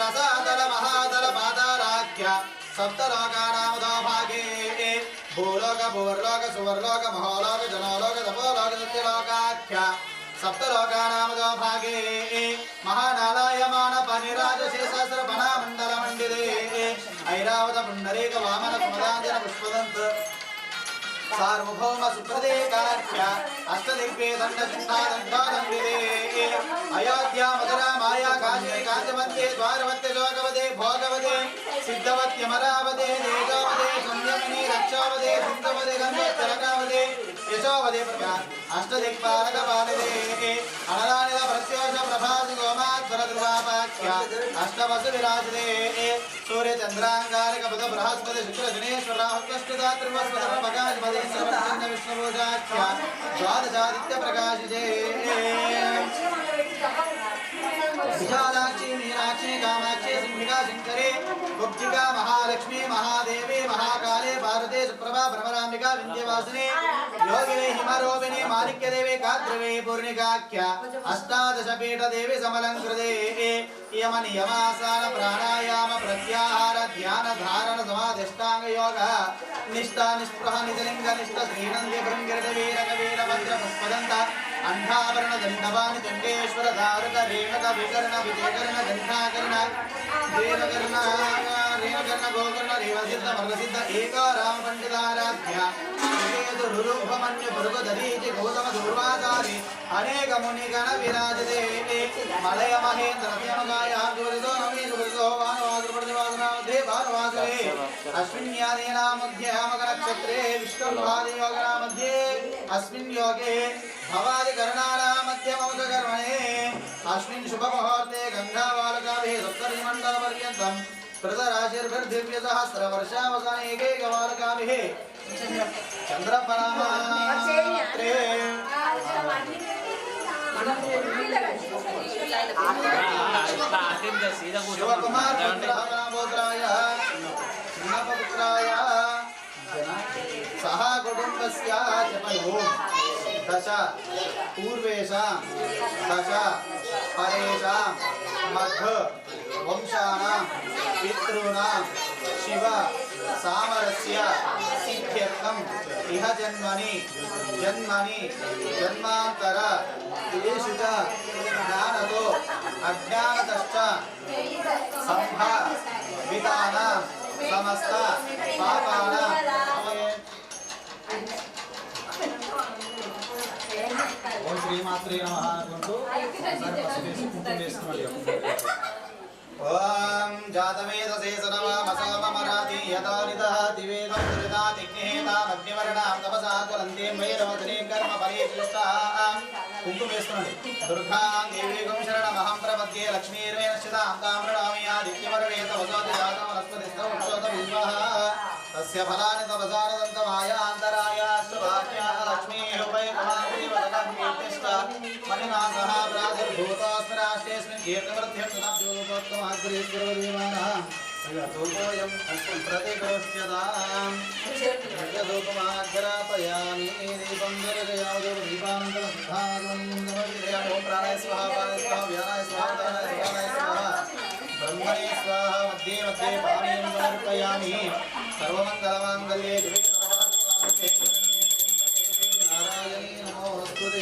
రసాతల మహాతల పాతారాఖ్య సప్తలోకానామదో భాగే భూలోక భూవర్లోక సువర్లోక మహోలోక జనోలోక తపోలోక సత్యలోకాఖ్య सप्तलोकानामदो भागे महानालायमान पनिराजशेषास्त्रपणा मण्डलमण्डिते ऐरावत पुण्डरीक वामन कुमदाञ्जन पुष्पदन्त सार्वभौम सुप्रदेकाख्य अष्टदिग्वे दण्डचिन्तादण्डादण्डिते अयोध्या मधुरा माया काशी काञ्चमध्ये द्वारवत्य जोगवदे भोगवदे सिद्धवत्य मरावदे देजोवदे संयमिनी रक्षावदे सिन्धवदे गन्धोत्तरकावदे यशोवदे प्रभा अष्टदिक्पालकपालिते अनलानिल प्रत्योष प्रभासि गोमाध्वर ध्रुवापाख्य अष्टवसु विराजते सूर्य चन्द्राङ्गारक बुध बृहस्पति शुक्र शनेश्वर राहु कृष्णदा त्रिवस्वधर्म भगाज मदेश्वर विष्णुभूजाख्य द्वादशादित्य प्रकाशिते विशालाक्षी मीनाक्षी कामाक्षी सिंहिका शंकरे गुप्तिका महालक्ष्मी महादेवी महाकाले भारते सुप्रभा भ्रमराम्बिका विंध्यवासिनी योगिनी हिमरोपिणी माणिक्यदेवी काद्रवे पूर्णिकाख्य अष्टादश पीठदेवी समलंकृते यमनियमासन प्राणायाम प्रत्याहार ध्यान धारण समाधिष्टांग योग निष्ठा निस्पृह निजलिंग निष्ठ श्रीनंदी भृंगिरट वीर कवीर भद्र पुष्पदंत अंधावरण दंडवानि दंडेश्वर धारक रेणुक विकर्ण विजयकर्ण गंधाकर्ण देवकर्ण रेणुकर्ण गोकर्ण रेवसिद्ध मर्गसिद्ध एक राम पंडिताराध्य केतु रुरुभमन्य भृगधरीति गौतम दूर्वाचारि अनेक मुनिगण विराजते मलय महेन्द्र यमगाय दुरितो नमी दुरितो वानवासुरपतिवासनामधे भानुवासुरे अश्विन्यादीनां मध्ये अमकनक्षत्रे विष्णुर्भादियोगनां मध्ये अस्मिन् योगे भवादिकरणानां मध्ये ममकर्मणे अस्मिन् शुभमुहूर्ते गङ्गाबालकाभिः सप्तर्षिमण्डलपर्यन्तं कृतराशिर्भिर्दिव्यसहस्रवर्षावसाने एकैकबालकाभिः चन्द्रपरामात्रे शिवकुमार पुत्राय चिन्नपुत्राय सह कुटुम्बस्य जपयो दश पूर्वेषां दश परेषां मध्य वंशानां पितॄणां शिव सामरस्य सिद्ध्यर्थम् इह जन्मनि जन्मान्तर येषु च ज्ञानतो अज्ञानतश्च सम्भावितानां समस्त पापानां ओम श्रीमात्रे नमः अंटू ओम जातवेदसे सनवामसोममराति यदानिदः दिवेदं दुरितातिग्निहेता अग्निवर्णां तपसा ज्वलन्तीं वैरवदनीं कर्म परिश्लिष्टां कुङ्कुमेस्तुनन्दि दुर्गां देवीं शरणमहं प्रपद्ये लक्ष्मीर्वेणश्चितां तां प्रणमामि आदित्यवर्णे तपसोति जातं वनस्पतिस्थौ वृक्षोतविश्वः तस्य फलानि तपसानदन्तमायान्तरायाश्चवाक्याः लक्ष्मीः उपैकमादेवतकं कीर्तिष्ठा मणिनाथः प्रादुर्भूतोऽस्मिन् राष्ट्रेऽस्मिन् कीर्तिवृद्ध्यर्थनाग्रेश्वरदेवानः धूपोऽयं प्रतिगृह्यताम् धूपमाग्रापयामि दीपं दर्शयामि दीपानन्दमसिद्धागमं ॐ प्राणाय स्वाहा प्राणाय स्वाहा व्यानाय स्वाहा उदानाय स्वाहा ब्रह्मणे स्वाहा मध्ये मध्ये पानीयं समर्पयामि सर्वमङ्गलमाङ्गल्ये शिवे सर्वार्थे नारायणी नमोऽस्तुते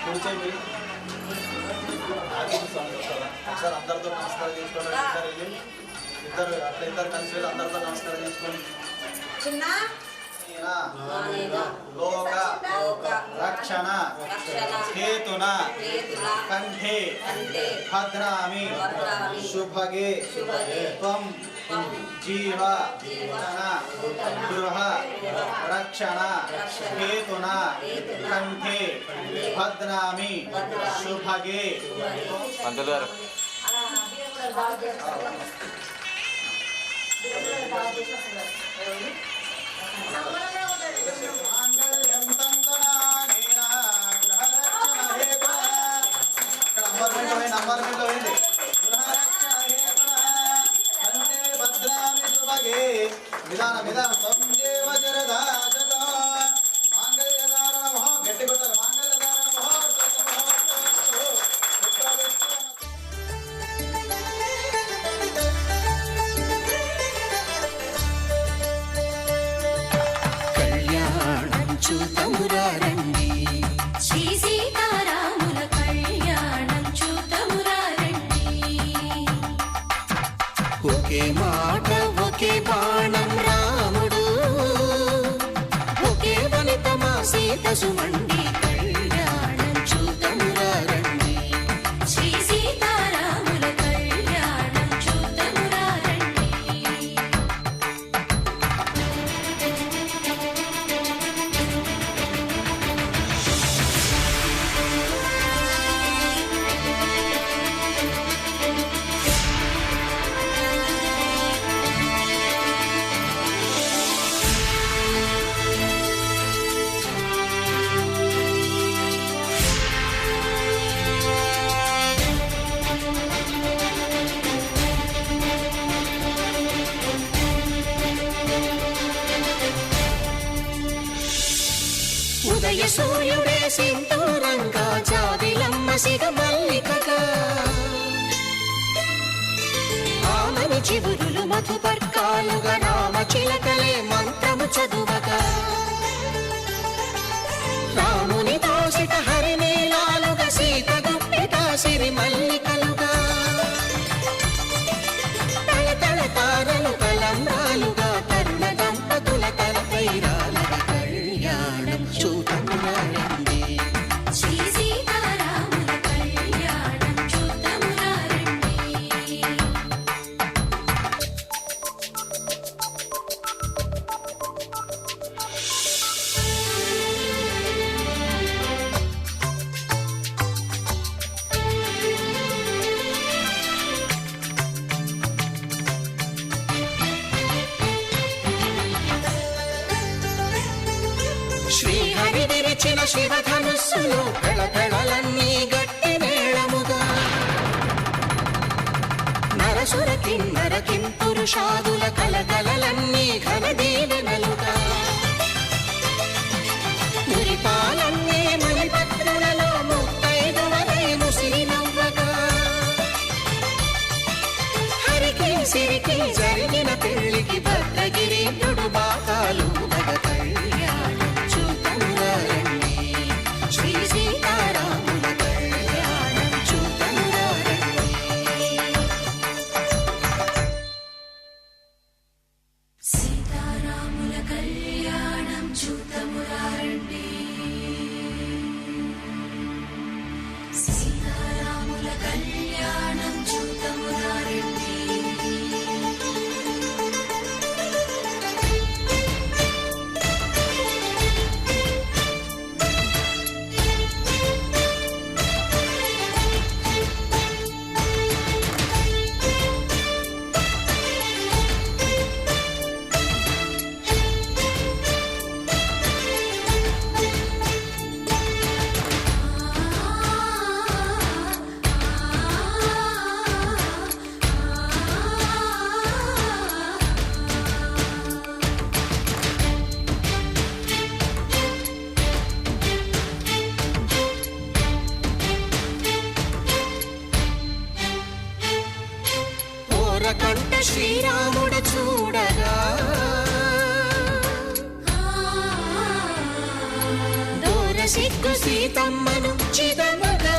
కూర్చోండి ఒకసారి అందరితో నమస్కారం చేసుకోండి ఇద్దరు అట్లా ఇద్దరు కలిసి వెళ్ళి అందరితో నమస్కారం చేసుకోండి లోక రక్షణ హేతున కంఠే భద్రామి శుభగే త్వం జీవ గృహ రక్షణ హేతున కంఠే భద్రామి శుభగే పంతులు గారు నంబర్ మీద పోయింది విధాన విధాన సంజీవ జరదాశలో మాంగళ్యధారణ మహో గట్టి కొట్టాలి మాంగళ్యధారణ మహో చూతమురారండి శ్రీ సీతారాముల కళ్యాణం చూతమురారండి ఒకే మాట ఒకే బాణం రాముడు ఒకే వనిత మా సీత సుమండి కళ్యాణం చూతమురారండి శ్రీ సీతారాముల కళ్యాణం చూతమురారండి ఉదయ సూర్యుడే సింధూరంగా జాబిలమ్మ సిగ మల్లికగా ఆమని చివురులు మధుపర్కాలుగా రామ చిలకలే మంత్రము చదువగా రాముని దోసిట హరినీలాలుగా సీత గుప్పిట సిరి మల్లికలుగా తళతళ తారలు కలంబ్రాలుగా తరుణ దంపతుల తలపైరాలుగా కళ్యాణం చూతమురారండి శ్రీ సీతారాముల కళ్యాణం చూతమురారండి శ్రీహరి విరిచిన శివధనుస్సులో పెళపెళలన్నీ గట్టి మేళముగా నరసుర కిన్నర కింపురుషాదుల కలకలలన్నీ ఘన దీవెనలుగా మురిపాలన్నీ మణిపత్రులలో ముత్తైదువలై ముసిరి నవ్వగా హరికి సిరికి జరిగిన పెళ్లికి భద్రగిరీంద్రుడు బాకాలు మగ కళ్యాణం చూతమురారండి శ్రీ సీతారాముల కళ్యాణం చూతమురారండి సీతారాముల కళ్యాణం చూతమురారండి సీతారాముల కళ్యాణం చూతమురారండి ఓరకంట శ్రీరాముడు చూడగా దూర సిగ్గు సీతమ్మను చిదమగా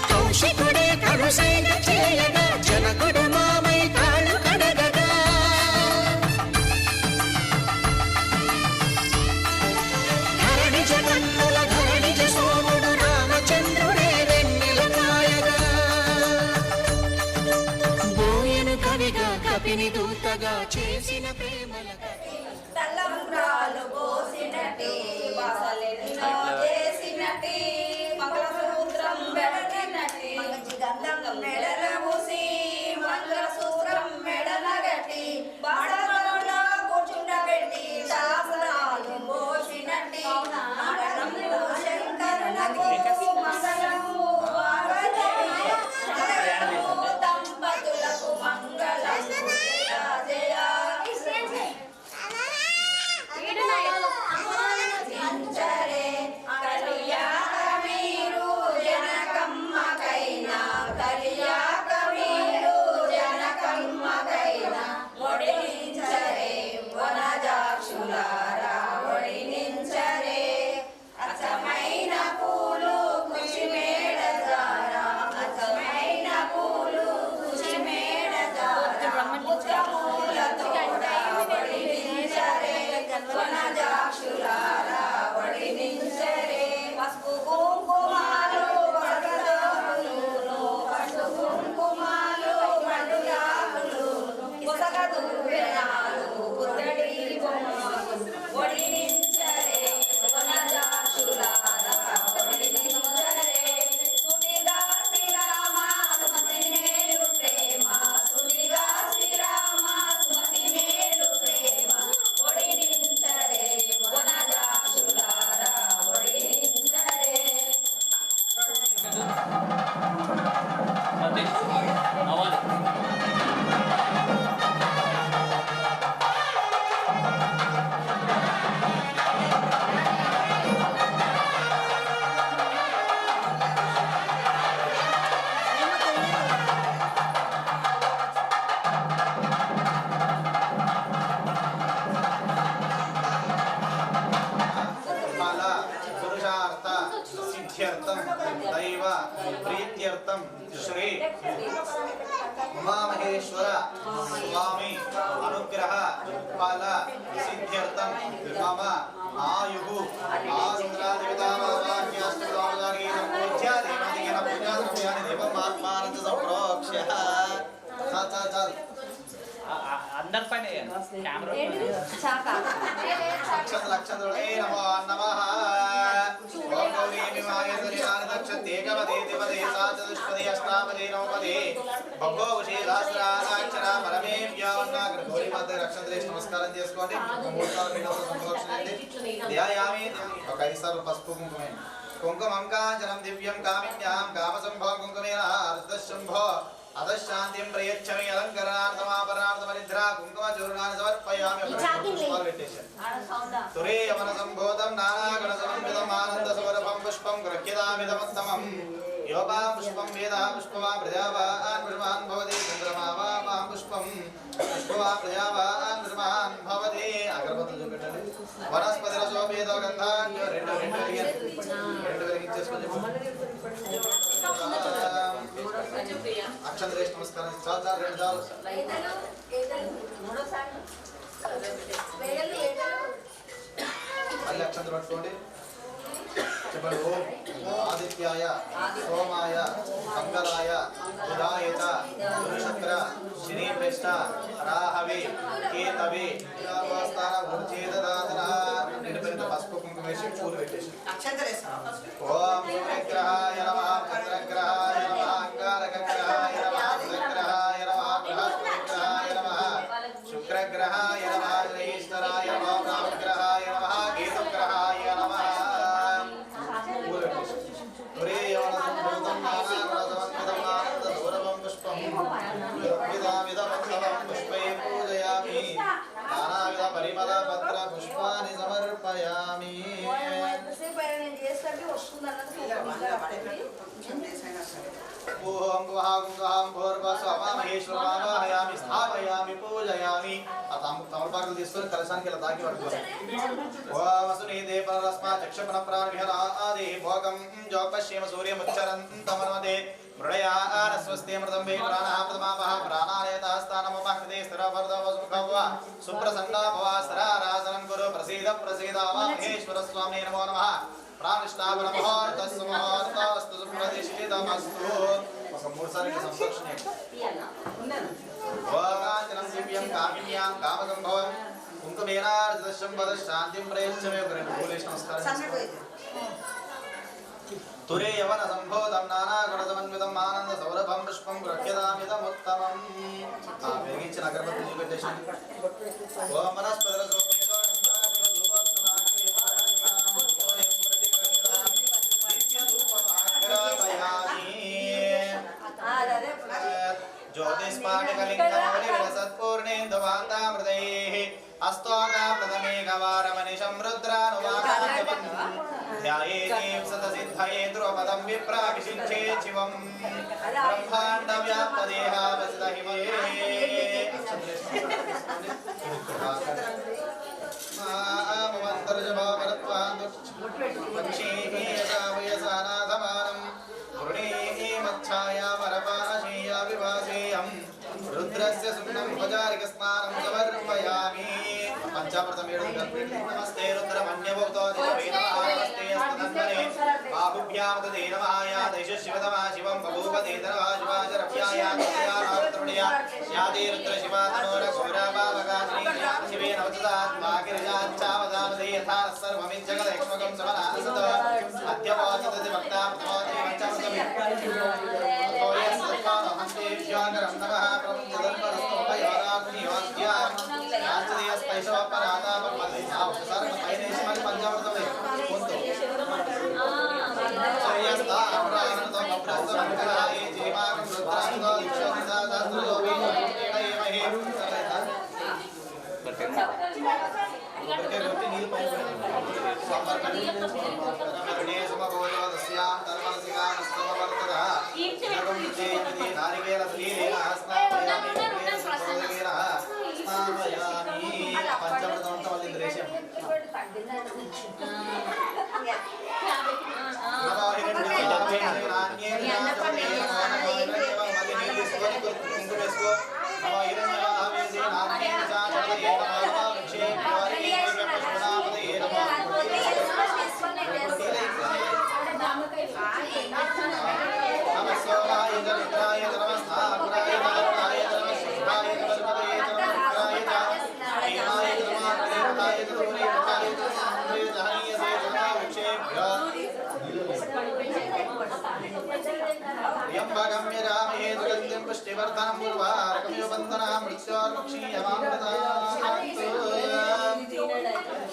కౌశికుడే కరుసైన చేయగా జనకుడు మామై కాళ్ళు కడగగా ధరణి జగన్నుల ధరణిజ సోముడు రామచంద్రుడే వెన్నెల కాయగా బోయను కవిగా కపిని దూతగా చేసిన ప్రేమల తలంబ్రాలు పోసినట్టి వాసలెన్నో చేసినట్టి మంగళసూత్రం పెడటినట్టి గంధం మెడల పూసి మంగళసూత్రం మెడల గట్టి బాడలో కూర్చుండబెట్టి శాస్త్రాలు పోసినట్టి మంగళంలో శంకరునకు మంగళము దంపతులకు మంగళం జయ జయ प्रीत्यर्थम दैव प्रीत्यर्थम श्री उमामहेश्वर स्वामी अनुग्रह फल सिद्ध्यर्थम मम आयुः अंदर पైన కెమెరా చాకా लक्षद्रणे नमो नमः ओम गौरी विमायेश्वरी आनंदक्षते कवदे देवदे साचतुष्पदे अष्टापदे नवपदे भगवो विशेषास्त्राक्षरा परमेव्यावन्ना गौरी माते रक्षद्रेश नमस्कारं చేసుకోండి మూడుసార్లు మీతో సంప్రోక్షణండి ధ్యాయామి ఒక 5 సార్లు పసుపు కుంకుమే కుంకుమం కాంచనం దివ్యం కామిన్యాం కామసంభవ కుంకుమేన అర్ధశంభో అదశాంతిం ప్రయచ్చమి అలంకరణార్థమాపరణార్థమనిద్రా కుంకుమచూర్ణాన్ని సమర్పయామి తురే యమన సంబోధం నానాగణ సమన్వితం ఆనంద సౌరభం పుష్పం గృహ్యదామిదముత్తమం యోపాం పుష్పం వేదా పుష్పవా ప్రజావాన్ పుష్పాన్ భవతి చంద్రమా వా పుష్పం పుష్పవా ప్రజావాన్ పుష్పాన్ భవతి అగరబత్తులు చూపెట్టండి వనస్పతి రసోపేదో గంధాన్యో రెండు వెలిగించేసుకొని అక్షంద్రేష్ నమస్కారం చాలా రెండు చాలు మళ్ళీ అక్షంత పట్టుకోండి చెప్పండి ఓం ఆదిత్యాయ సోమాయ మంగళాయ బుధాయత గురుశుక్ర శనిప్రేష్ట రాహవే కేతవే స్థాన భుజేదాదన రెండు పేరుతో పసుపు కుంకుమ వేసి పూలు పెట్టేసి ఓం సూర్యగ్రహాయ నమః చంద్రగ్రహాయ నమః అంగారకగ్రహాయ నమః బుధగ్రహాయ నమః బృహస్పతిగ్రహాయ నమః శుక్రగ్రహాయ నమః శ్రీశ్వరాయ నమః రామగ్రహాయ నమః కేతుగ్రహాయ నమః పరిమళ పత్ర పుష్పాన్ని సమర్పయామి ఓం గుహాం భూర్భస్వామహేశ్వరమావాహయామి స్థాపయామి పూజయామి ఆ తమలపాకులు తీసుకొని కలశానికి ఇలా తాకి పట్టుకోవాలి ఓం అసునీదే పరరస్మా చక్షపన ప్రాణవిహర ఆది భోగం జోపశ్యేమ సూర్యముచ్చరంతమన్వదే మృడయాన స్వస్తి అమృతం వే ప్రాణామృతమాపః ప్రాణానేతాస్తానమపహృతే స్థిరభరదవసుఖవ్వ సుప్రసన్నాభవ స్థిరారాసనం కురు ప్రసీద ప్రసీదామహేశ్వర స్వామి నమో నమః ప్రాణిష్టాపన ముహూర్తస్సు ముహూర్తస్తు సుప్రతిష్ఠితమస్తు ఒక మూడు సార్లు సంప్రోక్షణ ఓగాంచనం దివ్యం కామిన్యాం కామసంభవం కుంకుమేనార్ధశం పద శాంతిం ప్రయచ్చమే ఒక రెండు పూలేష్ నమస్కారం తురే యవన సంభోధం నానాగుణ సమన్వితం ఆనంద సౌరభం పుష్పం గృహ్యదామిదముత్తమం వెలిగించిన అగరబత్తి చూపెట్టేసి ఓం మనస్పదర సోమేదో ज्योतिष्पाटकलिङ्गमौलिविलसत्पूर्णेन्दुवान्तामृतैः अस्तोकाप्रथमेकवारमनिशं रुद्रानुवाकान्तपन् ध्यायेतीं सतसिद्धये ध्रुवपदं विप्राभिषिञ्चे शिवं ब्रह्माण्डव्याप्तदेहावसितहिमे रुद्रस्य सुन्नं भजारिक स्नानं समर्पयामि पंचामृतमेव नमस्ते रुद्रमन्यभूतो नमस्ते स्तनन्दने बाहुभ्यां तदे नमः या दैश शिवतमा शिवं बभूवते धनवा शिवाचरभ्याया तस्यानावतृणया यादे रुद्र शिवातनोर घोराभावगात्री शिवे नवचदात्मागिरिजाच्चावदामदे यथा सर्वमिज्जगदैक्ष्मकं समनासत अद्यवाचतति भक्ता प्रथमोति पंचामृतमेव हंतेभ्यागरं नमः పంచామృతం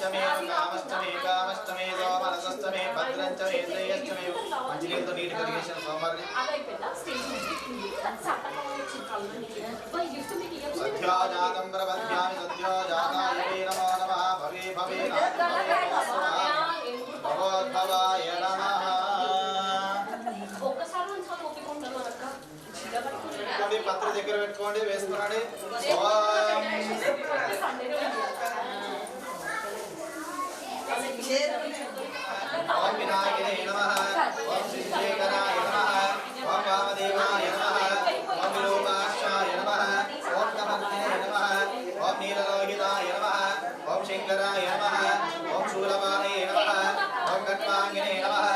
శ్రీయశ్చమే కామశ్చమే కామశ్చమే సోమరసశ్చమే భద్రంచమే శ్రేయశ్చమే మంచి నీళ్ళతో నీటి కడిగేసిన సోమవారిని సత్యాజాతం ప్రపద్యామి సత్యాజాతాయ నమో నమః భవే భవే భగవద్భవాయ నమః అవి పత్ర దగ్గర పెట్టుకోండి వేసుకోండి ఓం వినాయకాయ నమః ఓం శ్రీశేఖరాయ నమః ఓం వామదేవాయ నమః ఓం విరూపాక్షాయ నమః ఓం నమః నమః ఓం నీలలోహితాయ నమః ఓం శంకరాయ నమః ఓం శూలపాణే నమః ఓం ఖట్వాంగినే నమః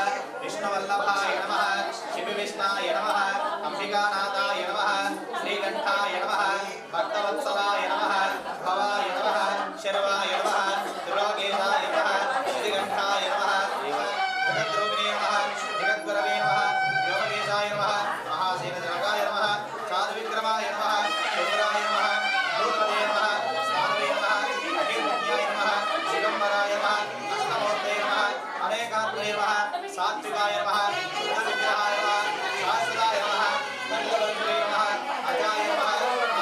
విష్ణువల్లభాయ నమః శివవిష్ణాయ నమః అంబికానాథాయ నమః శ్రీకంఠాయ నమః భక్తవత్సలాయ నమః భవాయ నమః శర్వాయ నమః దుర్లోకేశాయ నమః శ్రీకంఠాయ నమః జగద్రూపిణే నమః జగద్గురవే నమః యోగేశాయ నమః మహాసేనజనకాయ నమః చారువిక్రమాయ నమః శుభ్రాయ నమః భూపదే నమః స్నానవే నమః అఖిలజ్ఞాయ నమః దిగంబరాయ నమః అష్టమూర్తే నమః అనేకాంతే నమః సాత్వికాయ నమః శుద్ధవిగ్రహాయ నమః శాశ్వతాయ నమః దండవల్కరే నమః అజాయ నమః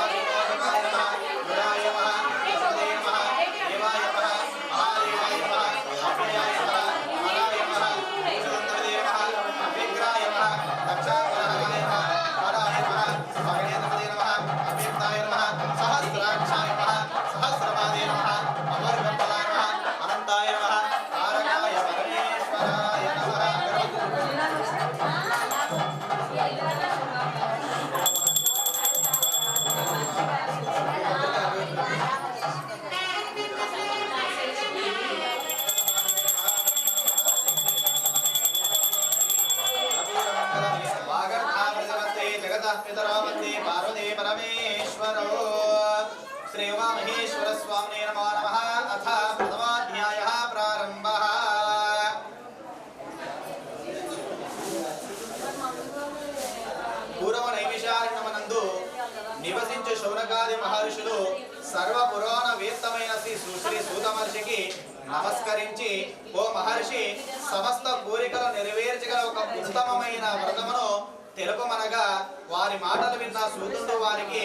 ఆదికోటకాయ నమః గురాయ నమః వసుదే నమః దేవాయ నమః మహాదేవాయ నమః అభ్యయాయ నమః హరాయ నమః విష్ణువంతదే నమః అభ్యంకరాయ నమః దక్షాగ్రహాయ నమః హరాయ నమః భగణేంద్రదే నమః అభ్యంతాయ నమః సహస్రాక్షాయ నమః సహస్రపాదే నమః అమరగంపదాయ నమః అనంతాయ నమః తారకాయ పరమేశ్వరాయ నమః జగతః పార్వతీ పరమేశ్వరో శ్రీ ఉమామహేశ్వర స్వామినే నమో నమః అథ ప్రథమాధ్యాయః ప్రారంభః పూర్వ నైమిషారణ్యమనందు నివసించే శౌనకాది మహర్షులు సర్వ పురాణ వేత్తమైన శ్రీ సూత మహర్షికి నమస్కరించి, ఓ మహర్షి, సమస్త కోరికలు నెరవేర్చగల ఒక ఉత్తమమైన వ్రతమును తెలుపమనగా వారి మాటలు విన్న సూతుడు వారికి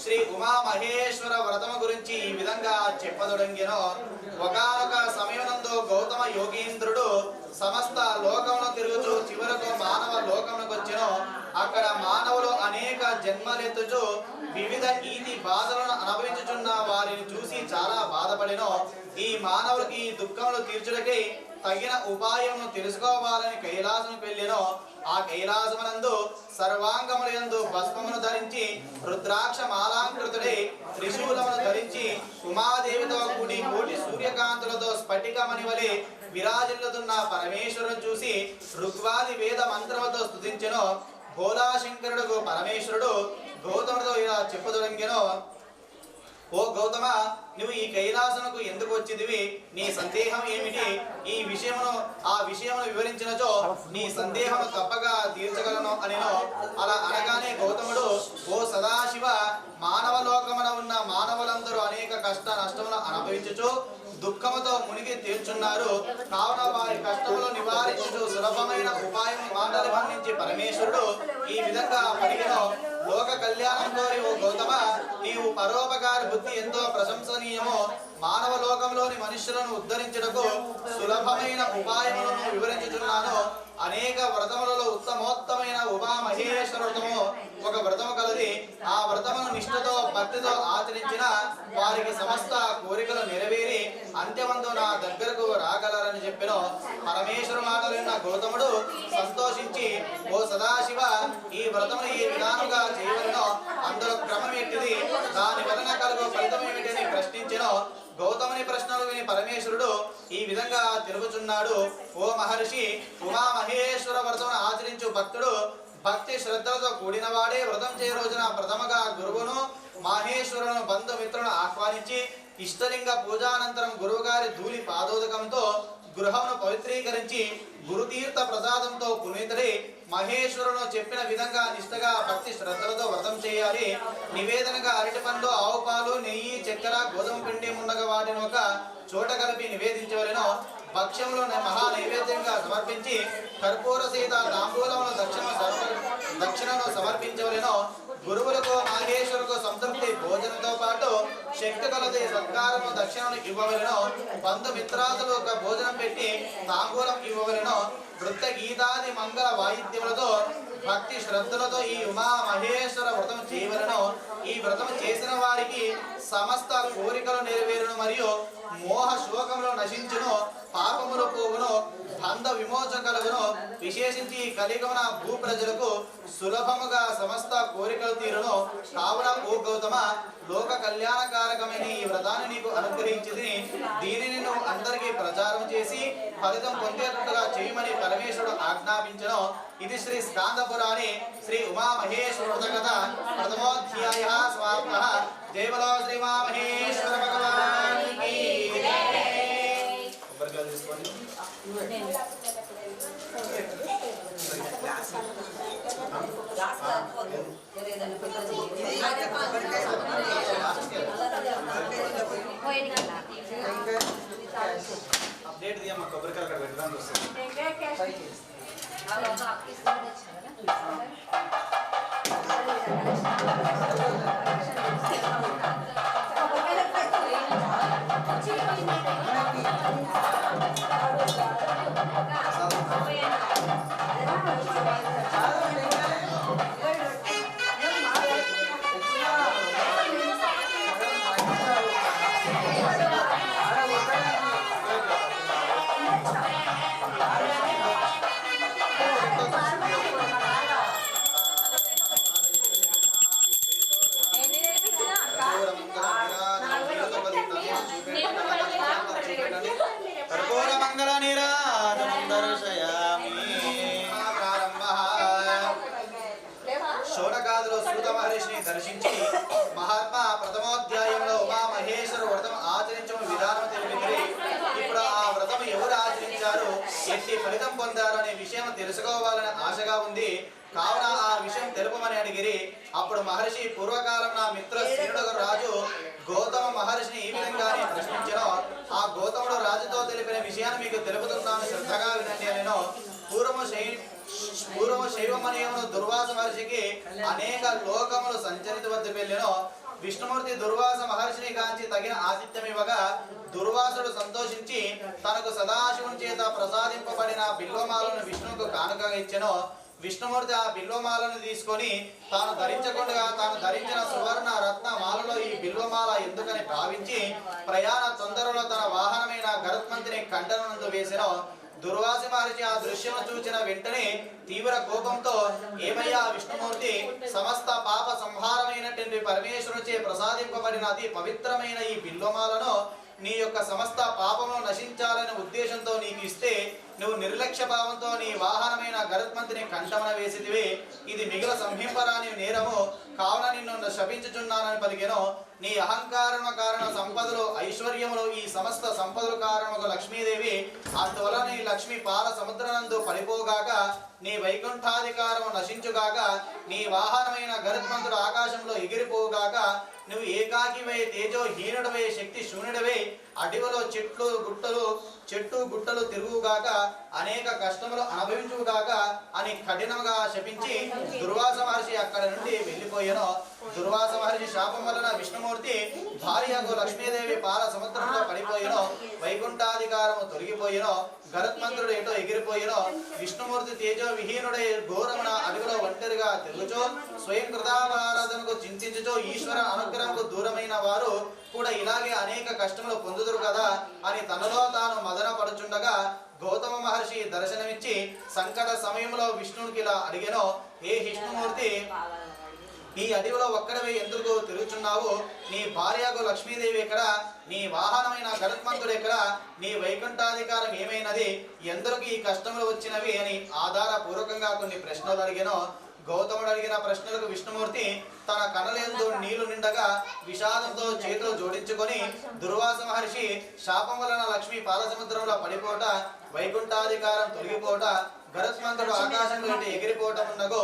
శ్రీ ఉమామహేశ్వర వ్రతము గురించి ఈ విధంగా చెప్పదొడంగెను. ఒకానొక సమయనందు గౌతమ యోగీంద్రుడు సమస్త లోకమును తిరుగుచు చివరకు మానవ లోకమునకు వచ్చెను. అక్కడ మానవులు అనేక జన్మలెత్తుచు వివిధ ఈతి బాధలను అనుభవించుచున్న వారిని చూసి చాలా బాధపడెను. ఈ మానవులకి ఈ దుఃఖములు తీర్చుటకై తగిన ఉపాయమును తెలుసుకోవాలని కైలాసముకు వెళ్ళెను. ఆ కైలాసమునందు సర్వాంగములందు భస్మమును ధరించి రుద్రాక్ష మాలాంకృతుడై త్రిశూలమును ధరించి ఉమాదేవితో కూడి కోటి సూర్యకాంతులతో స్ఫటికమణి వలె విరాజిల్లుతున్న పరమేశ్వరుని చూసి ఋగ్వాది వేద మంత్రములతో స్తుతించెను. భోలాశంకరుడు పరమేశ్వరుడు గౌతముడితో ఇలా చెప్పదొడంగెను. ఓ గౌతమ, నువ్వు ఈ కైలాసమునకు ఎందుకు వచ్చిదివి? నీ సందేహం ఏమిటి? ఈ విషయమును ఆ విషయమును వివరించినచో నీ సందేహము తప్పగా తీర్చగలను అనిను. అలా అనగానే గౌతముడు, ఓ సదాశివ, మానవ లోకమున ఉన్న మానవులందరూ అనేక కష్ట నష్టములను అనుభవించుచు దుఃఖముతో మునిగి తీర్చున్నారు. కావున వారి కష్టములు నివారించు సులభమైన ఉపాయం మాటలు వర్ణించి పరమేశ్వరుడు ఈ విధంగా పలికెను. లోక కళ్యాణం కోరి ఓ గౌతమ, నీవు పరోపకార బుద్ధి ఎంతో ప్రశంసనీయమో. మానవ లోకంలోని మనుష్యులను ఉద్ధరించుటకు సులభమైన ఉపాయములను వివరించుచున్నాను. అనేక వ్రతములలో ఉత్తమోత్తమైన ఉమామహేశ్వర వ్రతము ఒక వ్రతము కలది. ఆ వ్రతమును నిష్ఠతో భక్తితో ఆచరించిన వారికి సమస్త కోరికలు నెరవేరి అంత్యమందు నా దగ్గరకు రాగలరని చెప్పెను. పరమేశ్వర మాటలు విన్న గౌతముడు సంతోషించి, ఓ సదాశివ, ఈ వ్రతమును ఈ విధానంగా చేయవలెనో, అందులో క్రమం ఎట్టిది, దాని వలన కలుగు ఫలితం ఏమిటని ప్రశ్నించెను. గౌతముని ప్రశ్నలు విని పరమేశ్వరుడు ఈ విధంగా తిరుగుచున్నాడు. ఓ మహర్షి, ఉమామహేశ్వర వ్రతమును ఆచరించు భక్తుడు భక్తి శ్రద్ధలతో కూడిన వాడే వ్రతం చేయ రోజున ప్రథమగా గురువును మహేశ్వరులను బంధుమిత్రులను ఆహ్వానించి ఇష్టలింగ పూజానంతరం గురువుగారి ధూళి పాదోదకంతో గృహమును పవిత్రీకరించి గురుతీర్థ ప్రసాదంతో పునీతుడి మహేశ్వరుడు చెప్పిన విధంగా నిష్ఠగా భక్తి శ్రద్ధలతో వ్రతం చేయాలి. నివేదనగా అరటిపండు, ఆవు పాలు, నెయ్యి, చక్కెర, గోధుమ పిండి ముండగా వాటిని ఒక చోట కలిపి నివేదించవలెను. భక్ష్యములను మహా నైవేద్యంగా సమర్పించి కర్పూర సీత తాంబూలమును దక్షిణను సమర్పించవలెను. గురువులకు మహేశ్వరుకు సంతృప్తి భోజనంతో పాటు శక్తి కొలది సత్కారము దక్షిణను ఇవ్వవలెను. బంధుమిత్రాదులు ఒక భోజనం పెట్టి తాంబూలం ఇవ్వవలెను. నృత్య గీతాది మంగళ వాయిద్యములతో భక్తి శ్రద్ధలతో ఈ ఉమా మహేశ్వర వ్రతం చేయవలెను. ఈ వ్రతం చేసిన వారికి సమస్త కోరికలు నెరవేరును మరియు మోహ శోకములు నశించును, పాపములు పోవును, బంధ విమోచన కలుగును. విశేషించి కలిగమున భూ ప్రజలకు సులభముగా సమస్త కోరికలు తీరును. కావున ఓ గౌతమ, లోక కళ్యాణకారకమైన ఈ వ్రతాన్ని నీకు అనుగ్రహించింది. దీనిని నువ్వు అందరికీ ప్రచారం చేసి ఫలితం పొందేటట్టుగా చేయమని పరమేశ్వరుడు ఆజ్ఞాపించను. ఇది శ్రీ స్కాంద పురాణి శ్రీ ఉమా మహేశ్వర వ్రత కథ ప్రథమోధ్యాయ సమాప్తః. జై బలో శ్రీ ఉమా మహేశ్వర భగవానికి జై. కొబ్బరికాయలు తీసుకోండి. అప్డేట్ దియమ్మ, కొబ్బరికాయలు అక్కడ పెట్టడానికి వస్తుంది. శౌనకాదులు సూత మహర్షిని దర్శించి మహాత్మా ప్రథమోధ్యాయంలో ఉమా మహేశ్వర వ్రతం ఆచరించడం విధానం తెలిపింది. ఇప్పుడు ఆ వ్రతం ఎవరు ఆచరించారు, ఎట్టి ఫలితం పొందారు అనే విషయం తెలుసుకోవాలని ఆశగా ఉంది. కావున ఆ విషయం తెలుపమని అడిగిరి. అప్పుడు మహర్షి పూర్వకాలం నా మిత్ర శ్రీనుడు రాజు గౌతమ మహర్షిని ఈ విధంగానే ప్రశ్నించను. ఆ గౌతముడు రాజుతో తెలిపిన విషయాన్ని మీకు తెలుపుతున్నాను, శ్రద్ధగా వినండి నేను. పూర్వము శైవమనీయమును దుర్వాస మహర్షికి అనేక లోకములు సంచరిత వద్ద వెళ్ళెను. విష్ణుమూర్తి దుర్వాస మహర్షిని కాంచి తగిన ఆతిథ్యం ఇవ్వగా దుర్వాసుడు సంతోషించి తనకు సదాశివుని చేత ప్రసాదింపబడిన బిల్వమాలను విష్ణువుకు కానుకగా ఇచ్చెను. విష్ణుమూర్తి ఆ బిల్వమాలను తీసుకొని తాను ధరించకుండా తాను ధరించిన సువర్ణ రత్న మాలలో ఈ బిల్వమాల ఎందుకని భావించి ప్రయాణ తొందరలో తన వాహనమైన గరుత్మంతుని కంఠనందు వేసెను. దుర్వాసి మహర్షి ఆ దృశ్యము చూచిన వెంటనే తీవ్ర కోపంతో, ఏమయ్యా విష్ణుమూర్తి, సమస్త పాప సంహారమైనటువంటి పరమేశ్వరుచే ప్రసాదింపబడిన అతి పవిత్రమైన ఈ బిల్వమాలను నీ యొక్క సమస్త పాపమును నశించాలనే ఉద్దేశంతో నీకు ఇస్తే నువ్వు నిర్లక్ష్య భావంతో నీ వాహనమైన గరుత్మంతుని కంఠమన వేసిదివి. ఇది మిగుల సంహింపరాని నేరము. కావున నిన్ను శపించుచున్నానని పలికెను. నీ అహంకారణ కారణ సంపదలు ఐశ్వర్యములు ఈ సమస్త సంపదలు కారణముకు లక్ష్మీదేవి. అందువలన నీ లక్ష్మి పాల సముద్రనందు పడిపోగాక నీ వైకుంఠాధికారము నశించుగాక నీ వాహనమైన గరుత్మంతుడు ఆకాశంలో ఎగిరిపోగాక నువ్వు ఏకాకివై తేజోహీనుడవై శక్తి శూన్యుడవై అడవిలో చెట్టు గుట్టలు తిరుగుగాక అనేక కష్టములు అనుభవించుగాక అని కఠినంగా శపించి దుర్వాస మహర్షి అక్కడ నుండి వెళ్ళిపోయాను. దుర్వాస మహర్షి శాపం వలన విష్ణుమూర్తి భార్యకు లక్ష్మీదేవి పాల సముద్రంలో పడిపోయాను. వైకుంఠాధికారము తొలగిపోయాను. గరుత్మంతుడు ఎటో ఎగిరిపోయాను. విష్ణుమూర్తి తేజో విహీనుడై ఘోరమున అడవిలో ఒంటరిగా తిరుగుచో స్వయం కృతారాధనకు చింతించుచో ఈశ్వర అనుగ్రహంకు దూరమైన వారు కూడా ఇలాగే అనేక కష్టములు పొందుదురు కదా అని తనలో తాను మదన పడుచుండగా గౌతమ మహర్షి దర్శనమిచ్చి సంకట సమయంలో విష్ణునికి ఇలా అడిగెను. ఏ విష్ణుమూర్తి, ఈ అడవిలో ఒక్కడవే ఎందుకు తిరుగుచున్నావు? నీ భార్యకు లక్ష్మీదేవి ఎక్కడ? నీ వాహనమైన గరుత్మంతుడు ఎక్కడ? నీ వైకుంఠాధికారం ఏమైనది? ఎందరికి ఈ కష్టములు వచ్చినవి అని ఆధారపూర్వకంగా కొన్ని ప్రశ్నలు అడిగాను. గౌతముడు అడిగిన ప్రశ్నలకు విష్ణుమూర్తి తన కనులందు నీళ్లు నిండగా విషాదంతో చేతులు జోడించుకొని దుర్వాస మహర్షి శాపం వలన లక్ష్మి పాలసముద్రంలో పడిపోట, వైకుంఠాధికారం తొలగిపోట, గరుత్మంతుడు ఆకాశంలో ఎగిరిపోవటం ఉన్నగో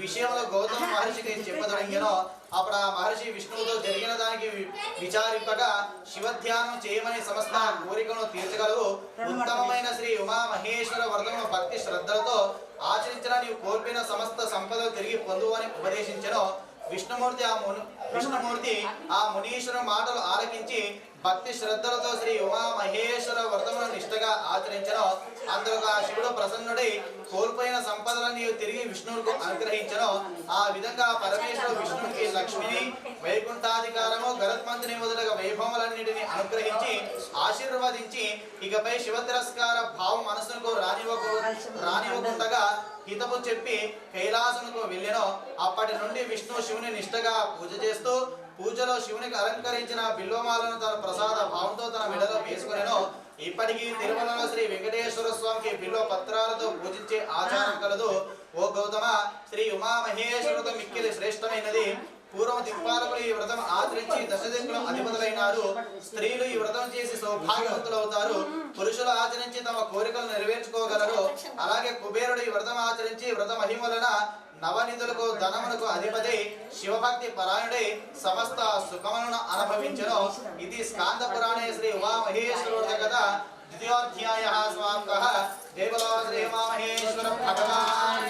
విషయంలో గౌతమ మహర్షికి చెప్పదొడంగెనో. అప్పుడు ఆ మహర్షి విష్ణువుతో జరిగిన దానికి విచారింపగా శివధ్యానం చేయమని సమస్త కోరికను తీర్చగలవు. ఉత్తమమైన శ్రీ ఉమా మహేశ్వర వ్రతమును భక్తి శ్రద్ధలతో ఆచరించిన నీవు కోల్పోయిన సమస్త సంపదలు తిరిగి పొందువు అని ఉపదేశించెను. విష్ణుమూర్తి ఆ మునీశ్వర మాటలు ఆలకించి భక్తి శ్రద్ధలతో శ్రీ ఉమా మహేశ్వర వ్రతమును నిష్ఠగా ఆచరించను. అందుకు ఆ శివుడు ప్రసన్నుడై కోల్పోయిన సంపదలను నీవు తిరిగి విష్ణువుకు అనుగ్రహించను. ఆ విధంగా పరమేశ్వరుడు విష్ణువుకి లక్ష్మిని, వైకుంఠాధికారము, గరుత్మంతుని మొదలగు వైభవములన్నిటిని అనుగ్రహించి ఆశీర్వదించి ఇకపై శివ తిరస్కార భావం మనసుకు రానివ్వకుండగా హితము చెప్పి కైలాసముకు వెళ్ళెను. అప్పటి నుండి విష్ణు శివుని నిష్ఠగా పూజ చేస్తూ పూజలో శివునికి అలంకరించిన బిల్వమాలను తన ప్రసాద భావంతో తన మెడలో వేసుకునేను. ఇప్పటికీ తిరుమలలో శ్రీ వెంకటేశ్వర స్వామికి బిల్వ పత్రాలతో పూజించే ఆచారం కలదు. ఓ గౌతమ, శ్రీ ఉమా మహేశ్వరుడు మిక్కిలి శ్రేష్టమైనది. పూర్వం దిక్పాలకులు ఈ వ్రతం ఆచరించి దశదిక్కులు అధిపతులైనారు. స్త్రీలు ఈ వ్రతం చేసి సౌభాగ్యవంతులవుతారు. పురుషులు ఆచరించి తమ కోరికలు నెరవేర్చుకోగలరు. అలాగే కుబేరుడు ఈ వ్రతం ఆచరించి వ్రత మహిమలన నవనిధులకు ధనములకు అధిపతి శివభక్తి పరాయణుడై సమస్త సుఖములను అనుభవించెను. ఇది స్కాంద పురాణే శ్రీ ఉమా మహేశ్వర కథ ద్వితీయోధ్యాయః సమాప్తః. జై బలో శ్రీ ఉమా మహేశ్వర భగవాన్.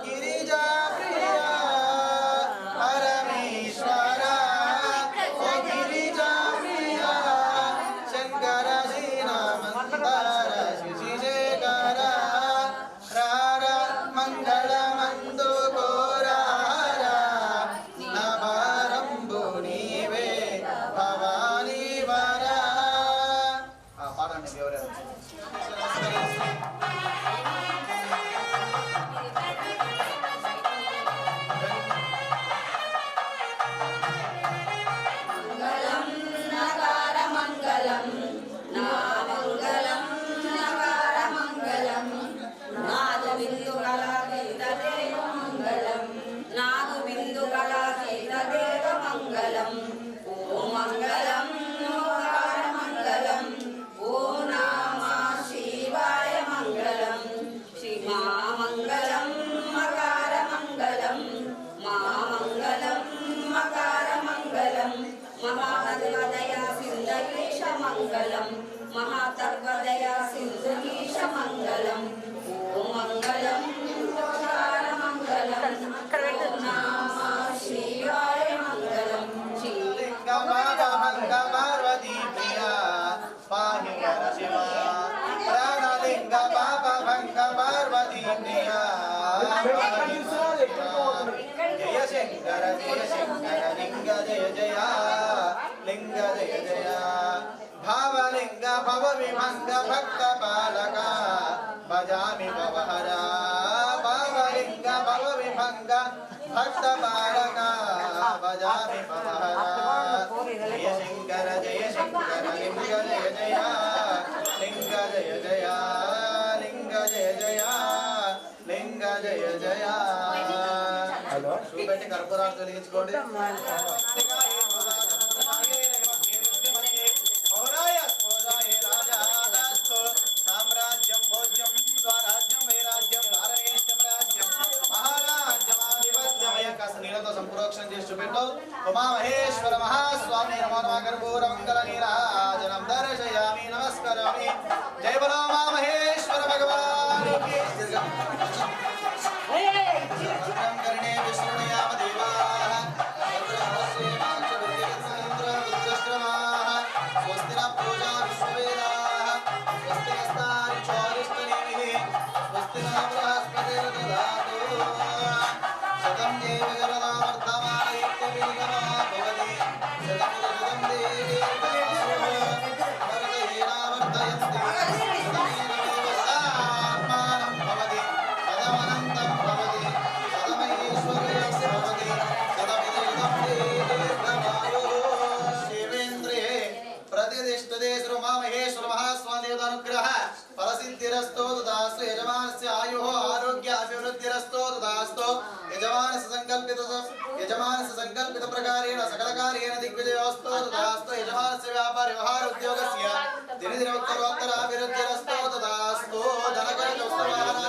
गिरिजा प्रिया परमेश्वरा ओ महातर्पदया सिंधुनीश मंगलम ओम मंगलम मंगलम नमः शिवाय मंगलम लिंग पार्वती प्रिया पाहि कर शिवा प्राणलिंग बाबा भंग पार्वती प्रिया जय शंकर लिंग जय जय लिंग जय जय भावलिंग भव विभंग भक्त बालका भजामि भवहरा भावलिंग भव विभंग भक्त बालका भजामि भवहरा जय शंकर लिंग जय जय लिंग जय जय लिंग जय जय लिंग जय जय హలో చూపెట్టి కర్పూరాలు తొలగించుకోండి సామ్రాజ్యం భోజ్యం స్వరాజ్యం వైరాజ్యం భారతదేశం రాజ్యం మహారాజ్యమాధిపత్యమయ కాస్త నీళ్ళతో సంప్రోక్షణ చేసి చూపెట్టు ఉమామహేశ్వర మహాస్వామి నమో నమః కర్పూర మంగళ నీరాజనం దర్శయామి నమస్కరామి జయ బలో ఉమామహేశ్వర భగవానికి कर्णे विष्णुयाम देवाः स्वस्ति न पूजा विश्ववेदाः स्वस्ति नस्तानि चोरिष्टनेमिः स्वस्ति न बृहस्पतिर्दधातु शतं देव जगदावर्धमानैत्यभिनिगमः भवति शतं देवी वर्धयेनावर्धयन्ति आत्मानं भवति शतमनन्तं भवति प्रतिष्ठते श्री उमामहेश्वर महास्वादेवतानुग्रह फलसिद्धिरस्तो तदास्तु यजमानस्य आयुः आरोग्य अभिवृद्धिरस्तो तदास्तु यजमानस्य संकल्पित प्रकारेण सकलकार्येण दिग्विजयोस्तो तदास्तु यजमानस्य व्यापार व्यवहार उद्योगस्य दिनदिनोत्तरोत्तराभिवृद्धिरस्तो तदास्तु जनकरजोत्सवानां